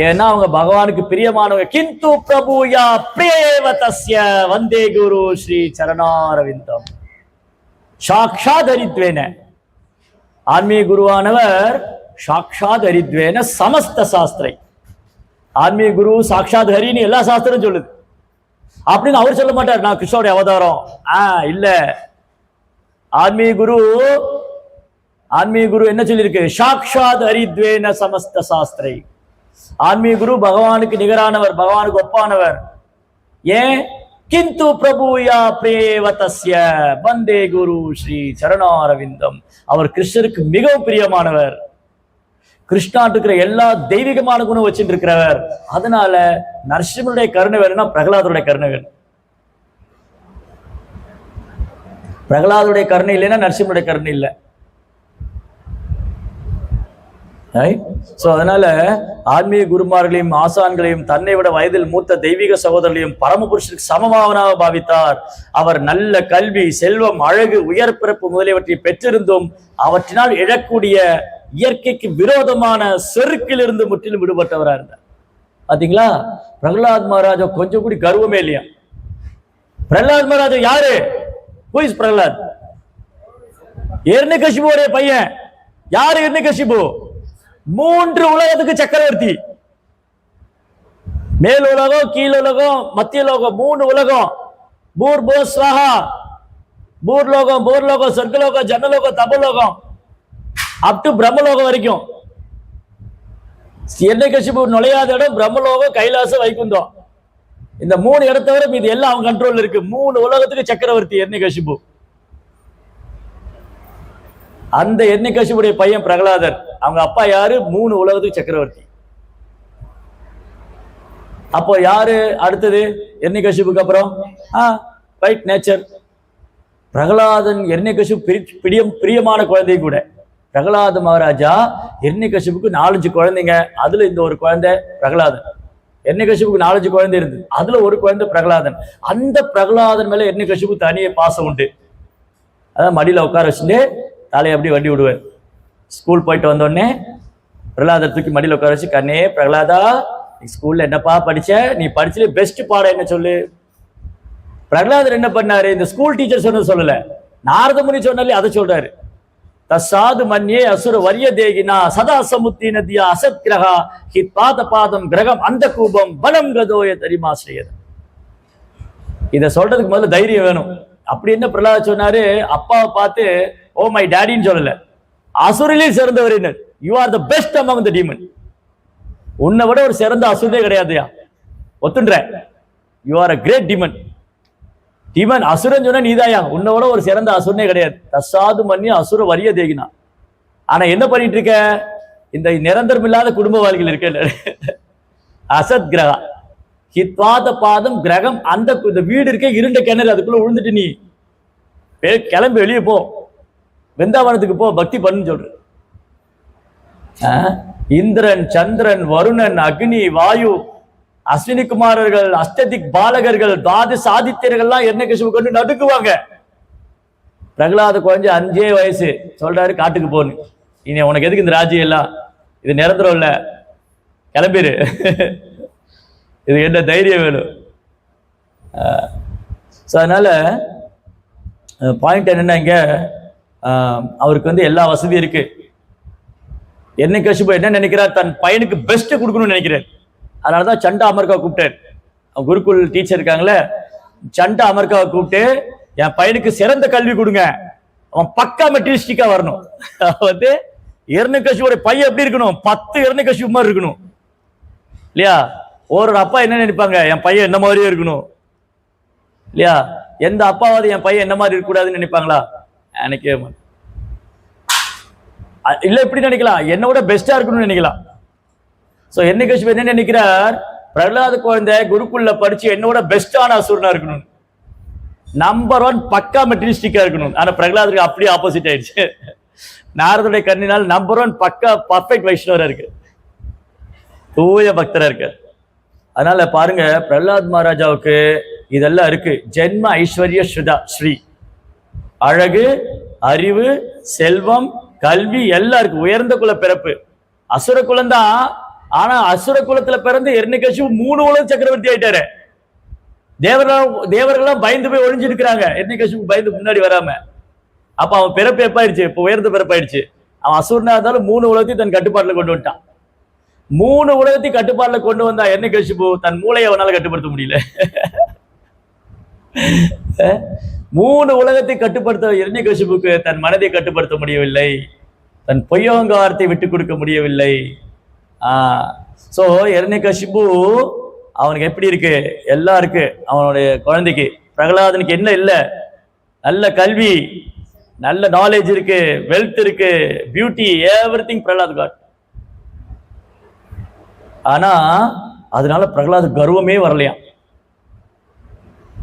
ஏன்னா அவங்க பகவானுக்கு பிரியமானவங்க. கிந்து பிரபுயா பிரியேவ தஸ்ய வந்தே குரு ஸ்ரீ சரணாரவிந்தம் சாக்ஷாத் ஹரித்வேன. ஆன்மீக குருவானவர் சாக்ஷாத் ஹரித்வேன சமஸ்த சாஸ்திரை. ஆன்மீக குரு சாக்ஷாத் ஹரின்னு எல்லா சாஸ்திரம் சொல்லுது. அப்படின்னு அவர் சொல்ல மாட்டார், நான் கிருஷ்ணனுடைய அவதாரம். இல்ல, ஆன்மீக குரு என்ன சொல்லியிருக்கு? சாக்ஷாத் ஹரித்வேன சமஸ்த சாஸ்திரை. ஆன்மீக குரு பகவானுக்கு நிகரானவர், பகவானுக்கு ஒப்பானவர். ஏன்? கிந்து பிரபுயா பிரேவதஸ்ய வந்தே குரு ஸ்ரீ சரணாரவிந்தம். அவர் கிருஷ்ணருக்கு மிகவும் பிரியமானவர். கிருஷ்ணாட்டு இருக்கிற எல்லா தெய்வீகமான குணம் வச்சுட்டு இருக்கிறவர். அதனால நரசிம்மனுடைய கருணை வேணும்னா பிரகலாதருடைய கருணை வேணும். பிரகலாதருடைய கருணை இல்லைன்னா நரசிம்மனுடைய கருணை இல்லை. அதனால ஆன்மீக குருமார்களையும் ஆசான்களையும் தன்னை விட வயதில் மூத்த தெய்வீக சகோதரர்களையும் பரமபுருஷனுக்கு சமமாவனாக பாவித்தார். அவர் நல்ல கல்வி, செல்வம், அழகு, உயர் பிறப்பு முதலியவற்றை பெற்றிருந்தும் அவற்றினால் இழக்கூடிய இயற்கைக்கு விரோதமான செருக்கிலிருந்து முற்றிலும் விடுபட்டவராக இருந்தார். பாத்தீங்களா? பிரகலாத் மகாராஜா கொஞ்சம் கூடி கர்வமே இல்லையா? பிரகலாத் மகாராஜா யாரு? Who is Pralhad? ஹிரண்யகசிபுவுடைய பையன். யாரு ஹிரண்யகசிபு? 3 உலகத்துக்கு சக்கரவர்த்தி. மேல் உலகம், கீழ் உலகம், மத்திய லோகம், 3 உலகம். பூர் போஸ் ஸ்வாஹா. பூர்லோகம், பூர்லோகம், சொர்க்கலோகம், ஜனலோகம், தபலோகம், அப் டு பிரம்மலோகம் வரைக்கும். ஹிரண்யகசிபு நுழையாத இடம் பிரம்மலோகம், கைலாசம், வைகுந்தம். இந்த 3 இடத்தை வரை இது எல்லாம் அவன் கண்ட்ரோல் இருக்கு. 3 உலகத்துக்கு சக்கரவர்த்தி ஹிரண்யகசிபு. அந்த ஹிரண்யகசிபுடைய பையன் பிரகலாதர். அவங்க அப்பா யாரு? 3 உலகத்துக்கு சக்கரவர்த்தி. அப்போ யாரு அடுத்தது ஹிரண்யகசிபுக்கு அப்புறம்? Right, nature. பிரகலாதன் ஹிரண்யகசிபு பிரியமான குழந்தை கூட. பிரகலாத மகாராஜா ஹிரண்யகசிபுக்கு 4-5 குழந்தைங்க. அதுல இந்த ஒரு குழந்தை பிரகலாதன். ஹிரண்யகசிபுக்கு 4-5 குழந்தை இருந்தது. அதுல ஒரு குழந்தை பிரகலாதன். அந்த பிரகலாதன் மேல ஹிரண்யகசிபு தனியே பாசம் உண்டு. அதான் மடியில உட்கார வச்சுட்டு தலையை அப்படி வண்டி விடுவார். ஸ்கூல் போயிட்டு வந்தோடனே பிரகலாதர் தூக்கி மடியில் உட்கார வச்சு, கண்ணே பிரகலாதா, நீ ஸ்கூல்ல என்னப்பா படிச்ச? நீ படிச்சது பெஸ்ட் பாடம் என்ன சொல்லு. பிரகலாதர் என்ன பண்ணாரு? இந்த ஸ்கூல் டீச்சர் சொன்னது சொல்லல, நாரத முனி சொன்னாலே அதை சொல்றாரு. தசாது மன்யே அசுர வரிய தேகினா சதா சமுத்தி நதியா அசத் கிரகா ஹித் பாத பாதம் கிரகம் அந்த கூபம் பலம் கதோய தரிமாசிரியர். இதை சொல்றதுக்கு முதல்ல தைரியம் வேணும். அப்படி என்ன பிரகலாத் சொன்னாரு? அப்பாவை பார்த்து ஓ மை டாடின்னு சொல்லல, அசுரிலே சிறந்தவர். You are the best among the demon. உன்னை விட ஒரு சிறந்த அசுரே கிடையாதுயா, ஒத்துன்ற. You are a great demon. Demon அசுரன் சொன்னா நீதாயா, உன்னை விட ஒரு சிறந்த அசுரனே கிடையாது. தசாது மன்னி அசுர வரிய தேகினா. ஆனா என்ன பண்ணிட்டு இருக்க? இந்த நிரந்தரம் இல்லாத குடும்ப வாழ்க்கையில் இருக்க. அசத் கிரகா ஹித்வாத பாதம் கிரகம் அந்த வீடு இருக்க இருண்ட கிணறு, அதுக்குள்ள விழுந்துட்டு நீ கிளம்பி வெளியே போ, வெந்தாவனத்துக்கு போ, பக்தி பண்ணுன்னு சொல்ற. இந்திரன், சந்திரன், வருணன், அக்னி, வாயு, அஸ்வினி குமாரர்கள், அஷ்டதிக் பாலகர்கள், துவாதச ஆதித்யர்கள்லாம் ஹிரண்யகசிபு கொண்டு நடுக்குவாங்க. பிரகலாத குழந்தை 5 வயசு சொல்றாரு, காட்டுக்கு போன்னு. இனி உனக்கு எதுக்கு இந்த ராஜ்யம் எல்லாம்? இது நிரந்தரம் இல்ல, கிளம்பிரு. இது என்ன தைரியம் வேணும்? அதனால பாயிண்ட் என்னன்னா, இங்க அவருக்கு எல்லா வசதியும் இருக்கு. ஹிரண்யகசிபு என்ன நினைக்கிறார்? தன் பையனுக்கு பெஸ்ட் கொடுக்கணும்னு நினைக்கிறார். அதனாலதான் சண்டா அமர்கா கூப்பிட்டார். குருகுல் டீச்சர் இருக்காங்களே, சண்டா அமர்காவை கூப்பிட்டு, என் பையனுக்கு சிறந்த கல்வி கொடுங்க, அவன் பக்கா மெட்டீரியலிஸ்டிக்கா வரணும். ஹிரண்யகசிபுடைய பையன் எப்படி இருக்கணும்? 10 ஹிரண்யகசிபு மாதிரி இருக்கணும் இல்லையா? ஒரு அப்பா என்ன நினைப்பாங்க? என் பையன் என்ன மாதிரியே இருக்கணும் இல்லையா? எந்த அப்பாவது என் பையன் என்ன மாதிரி இருக்கக்கூடாதுன்னு நினைப்பாங்களா? நினைக்கவே மாட்டேன். இல்ல இப்படி நினைக்கலாம், என்னோட பெஸ்டா இருக்கணும்னு நினைக்கலாம். சோ ஹிரண்யகசிபு என்ன நினைக்கிறார்? பிரகலாத குழந்தை குருகுல்ல படிச்சு என்னோட பெஸ்டான அசுரனா இருக்கணும், நம்பர் 1 பக்கா மெட்டீரியலிஸ்டிக்கா இருக்கணும். ஆனா பிரகலாதருக்கு அப்படியே ஆப்போசிட் ஆயிடுச்சு. நாரதுடைய கண்ணினால் நம்பர் 1 பக்கா பர்ஃபெக்ட் வைஷ்ணவரா இருக்கு, தூய பக்தரா இருக்கு. அதனால பாருங்க, பிரகலாத் மகாராஜாவுக்கு இதெல்லாம் இருக்கு. ஜென்ம ஐஸ்வர்ய ஸ்ருதா ஸ்ரீ, அழகு, அறிவு, செல்வம், கல்வி எல்லாம் இருக்கு. உயர்ந்த குல பிறப்பு, அசுர குலம் தான். ஆனா அசுர குலத்துல பிறந்து ஹிரண்யகசிபு 3 உலக சக்கரவர்த்தி ஆயிட்டாரு. தேவர்கள்லாம் பயந்து போய் ஒளிஞ்சிருக்கிறாங்க, ஹிரண்யகசிபு பயந்து முன்னாடி வராம. அப்ப அவன் பிறப்பு எப்பாயிடுச்சு? இப்ப உயர்ந்த பிறப்பாயிடுச்சு. அவன் அசுரனா இருந்தாலும் 3 உலகத்தையும் தன் கட்டுப்பாட்டுல கொண்டு வந்துட்டான். 3 உலகத்தையும் கட்டுப்பாட்டுல கொண்டு வந்தா ஹிரண்யகசிபு தன் மூளையை அவனால கட்டுப்படுத்த முடியல. 3 உலகத்தை கட்டுப்படுத்த ஹிரண்யகசிபுக்கு தன் மனதை கட்டுப்படுத்த முடியவில்லை, தன் பொய்யகங்காரத்தை விட்டு கொடுக்க முடியவில்லை. சோ ஹிரண்யகசிபு அவனுக்கு எப்படி இருக்கு? எல்லாம் இருக்கு. அவனுடைய குழந்தைக்கு பிரகலாதனுக்கு என்ன இல்ல? நல்ல கல்வி, நல்ல நாலேஜ் இருக்கு, வெல்த் இருக்கு, பியூட்டி, எவ்ரிதிங் பிரகலாத் காட். ஆனா அதனால பிரகலாத் கர்வமே வரலையாம்.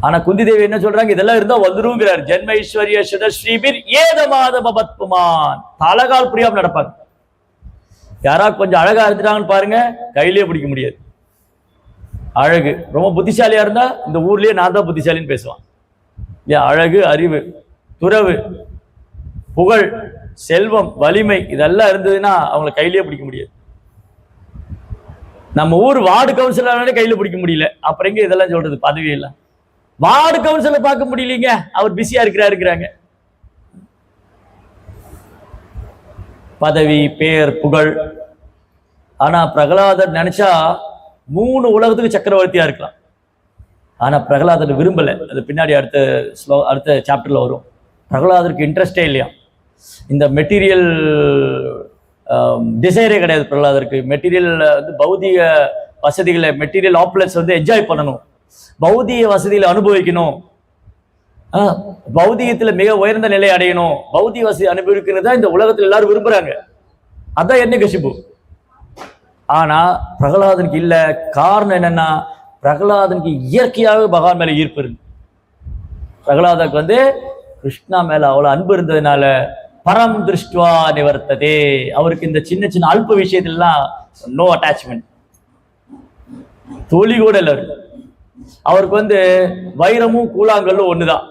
ஆனா குந்தி தேவி என்ன சொல்றாங்க? இதெல்லாம் இருந்தா வந்துருங்கிறார். ஜென்ம ஐஸ்வர்ய சுதஸ்ரீபிர் ஏதமாத பபத்புமான். தலகால் புரியாம நடப்பாங்க. யாரா கொஞ்சம் அழகா இருந்துட்டாங்கன்னு பாருங்க, கையிலேயே பிடிக்க முடியாது. அழகு ரொம்ப புத்திசாலியா இருந்தா இந்த ஊர்லயே நான் தான் புத்திசாலின்னு பேசுவான். அழகு, அறிவு, துறவு, புகழ், செல்வம், வலிமை இதெல்லாம் இருந்ததுன்னா அவங்களை கையிலேயே பிடிக்க முடியாது. நம்ம ஊர் வார்டு கவுன்சிலரானே கையில பிடிக்க முடியல, அப்புறம் எங்க இதெல்லாம் சொல்றது? பதவி இல்லை. வார்டு கவுன்சிலர் பார்க்க முடியலீங்க, அவர் பிஸியா இருக்கிறாருங்கிறாங்க. பதவி, பேர், புகழ். ஆனா பிரகலாதர் நினைச்சா 3 உலகத்துக்கு சக்கரவர்த்தியா இருக்கலாம். ஆனா பிரகலாதர் விரும்பல. அது பின்னாடி அடுத்த சாப்டர்ல வரும். பிரகலாதருக்கு இன்ட்ரெஸ்டே இல்லையா, இந்த மெட்டீரியல் டிசைரே கிடையாது பிரகலாதருக்கு. மெட்டீரியல் வந்து பௌதிக வசதிகளை, மெட்டீரியல் ஆப்லெட்ஸ் வந்து என்ஜாய் பண்ணணும், பௌதிக வசதிகளை அனுபவிக்கணும், பௌதிகத்துல மிக உயர்ந்த நிலை அடையணும், பௌதிக வசதி அனுபவிக்கிறது தான் இந்த உலகத்துல எல்லாரும் விரும்புறாங்க. அதான் ஹிரண்யகசிபு. ஆனா பிரகலாதனுக்கு இல்ல. காரணம் என்னன்னா, பிரகலாதனுக்கு இயற்கையாகவே பகவான் மேல ஈர்ப்பு இருக்கு. பிரகலாதனுக்கு வந்து கிருஷ்ணா மேல அவ்வளவு அன்பு இருந்ததுனால பரம் திருஷ்டுவா நிவர்த்ததே, அவருக்கு இந்த சின்ன சின்ன அல்ப விஷயத்திலாம் நோ அட்டாச்மெண்ட், தொழி கூட இல்லை. அவருக்கு வந்து வைரமும் கூழாங்கல்லும் ஒண்ணுதான்.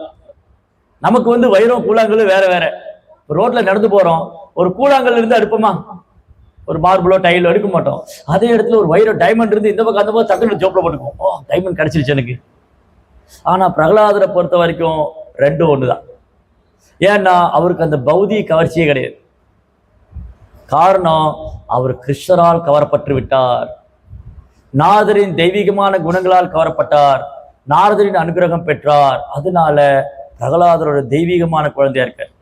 நமக்கு வந்து வைரம் கூழாங்கல்லும் வேற வேற. ரோட்ல நடந்து போறோம், ஒரு கூழாங்கல் இருந்து அடுப்போமா? ஒரு மார்பிளோ டைலோ எடுக்க மாட்டோம். அதே இடத்துல ஒரு வைரம் டைமண்ட் இருந்து இந்த பக்கம் அந்த பக்கம் டக்குனு ஜோப்ல போட்டுக்கும், ஓ டைமண்ட் கிடைச்சிருச்சு எனக்கு. ஆனா பிரகலாதரை பொறுத்த வரைக்கும் ரெண்டும் ஒண்ணுதான். ஏன்னா அவருக்கு அந்த பௌதிக கவர்ச்சியே கிடையாது. காரணம், அவர் கிருஷ்ணரால் கவரப்பட்டு விட்டார், நாரதரின் தெய்வீகமான குணங்களால் கவரப்பட்டார், நாரதரின் அனுகிரகம் பெற்றார். அதனால பிரகலாதரோட தெய்வீகமான குழந்தையா இருக்கார்.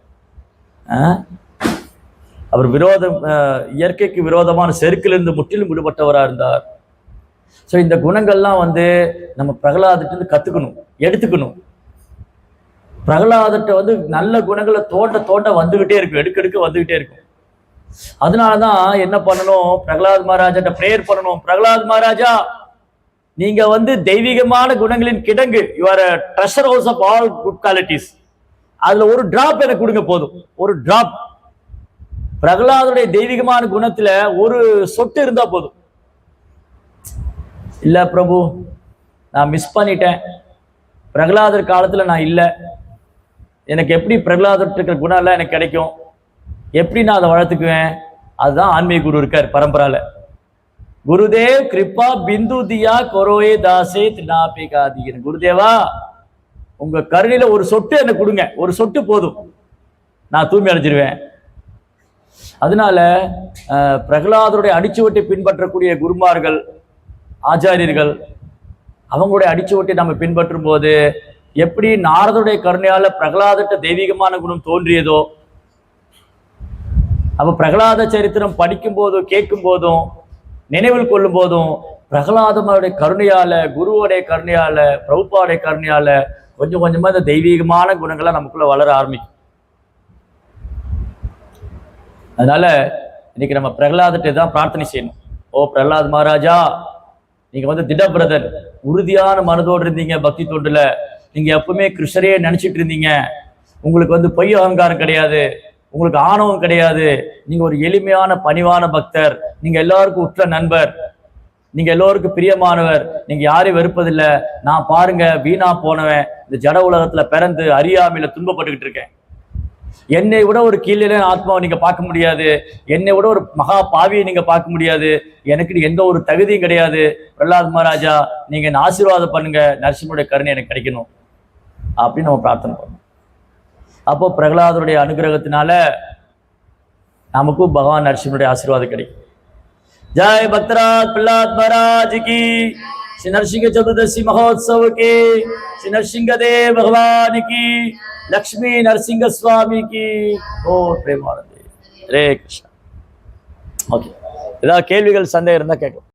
அவர் இயற்கைக்கு விரோதமான செருக்கிலிருந்து முற்றிலும் விடுபட்டவராக இருந்தார். ஸோ இந்த குணங்கள்லாம் வந்து நம்ம பிரகலாதத்திலிருந்து கத்துக்கணும், எடுத்துக்கணும். பிரகலாதத்தை வந்து நல்ல குணங்களை தோண்ட வந்துகிட்டே இருக்கும், எடுக்க வந்துகிட்டே இருக்கும். அதனாலதான் என்ன பண்ணணும், பிரகலாத் மகாராஜா பிரேயர் பண்ணணும். பிரகலாத் மகாராஜா, நீங்க வந்து தெய்வீகமான குணங்களின் கிடங்கு, you are a treasure house of all good qualities. அதுல ஒரு டிராப் எனக்கு கொடுங்க போதும், ஒரு டிராப். பிரகலாதுடைய தெய்வீகமான குணத்துல ஒரு சொட்டு இருந்தா போதும். இல்ல பிரபு, நான் மிஸ் பண்ணிட்டேன், பிரகலாதர் காலத்துல நான் இல்லை, எனக்கு எப்படி பிரகலாதர் இருக்கிற குணம் எல்லாம் எனக்கு கிடைக்கும், எப்படி நான் அதை வளர்த்துக்குவேன்? அதுதான் ஆன்மீக குரு இருக்கார் பரம்பரால. குருதேவ் கிருப்பா பிந்து தியா கொரோயே தாசே தினாபிகாதிகன். குருதேவா, உங்க கருணையில ஒரு சொட்டு எனக்கு கொடுங்க, ஒரு சொட்டு போதும், நான் தூய்மை அடைஞ்சிருவேன். அதனால பிரகலாதருடைய அடிச்சுவட்டை பின்பற்றக்கூடிய குருமார்கள், ஆச்சாரியர்கள், அவங்களுடைய அடிச்சுவட்டை நம்ம பின்பற்றும் போது எப்படி நாரதருடைய கருணையால பிரகலாதட்ட தெய்வீகமான குணம் தோன்றியதோ, அப்ப பிரகலாத சரித்திரம் படிக்கும் போதும் கேட்கும் போதும் நினைவில் கொள்ளும் போதும் பிரகலாதனுடைய கருணையால, குருவோடைய கருணையால, பிரபுபாவுடைய கருணையால கொஞ்சம் கொஞ்சமா இந்த தெய்வீகமான குணங்கள்லாம் நமக்குள்ள வளர ஆரம்பிக்கும். அதனால இன்னைக்கு நம்ம பிரகலாதத்தை தான் பிரார்த்தனை செய்யணும். ஓ பிரகலாத் மகாராஜா, நீங்க வந்து திடபிரதர், உறுதியான மனதோடு இருந்தீங்க பக்தி தொண்டுல, நீங்க எப்பவுமே கிருஷ்ணரையே நினைச்சிட்டு இருந்தீங்க, உங்களுக்கு வந்து பொய் அகங்காரம் கிடையாது, உங்களுக்கு ஆணவம் கிடையாது, நீங்க ஒரு எளிமையான பணிவான பக்தர், நீங்க எல்லாருக்கும் உற்ற நண்பர், நீங்க எல்லோருக்கும் பிரியமானவர், நீங்க யாரையும் வெறுப்பதில்லை. நான் பாருங்க வீணா போனவன், இந்த ஜட உலகத்துல பிறந்து அறியாமையில துன்பப்பட்டுக்கிட்டு இருக்கேன், என்னை விட ஒரு கீழே ஆத்மாவை நீங்க பார்க்க முடியாது, என்னை விட ஒரு மகா பாவியை நீங்க பார்க்க முடியாது, எனக்கு எந்த ஒரு தகுதியும் கிடையாது. பிரகலாத் மகாராஜா, நீங்க என்ன ஆசீர்வாதம் பண்ணுங்க, நரசிம்மனுடைய கருணை எனக்கு கிடைக்கணும் அப்படின்னு நம்ம பிரார்த்தனை பண்ணோம். அப்போ பிரகலாதருடைய அனுகிரகத்தினால நமக்கும் பகவான் நரசிம்மனுடைய ஆசீர்வாதம் கிடைக்கும். जय भक्तराज प्रहलाद महाराज की, श्री नरसिंह चतुर्दशी महोत्सव के, श्री नरसिंह देव भगवान की, लक्ष्मी नरसिंह स्वामी की और प्रेमानंदे. हरे कृष्ण. ओके, ஏதாவது கேள்விகள் சந்தேகம் இருந்தா கேட்கலாம்.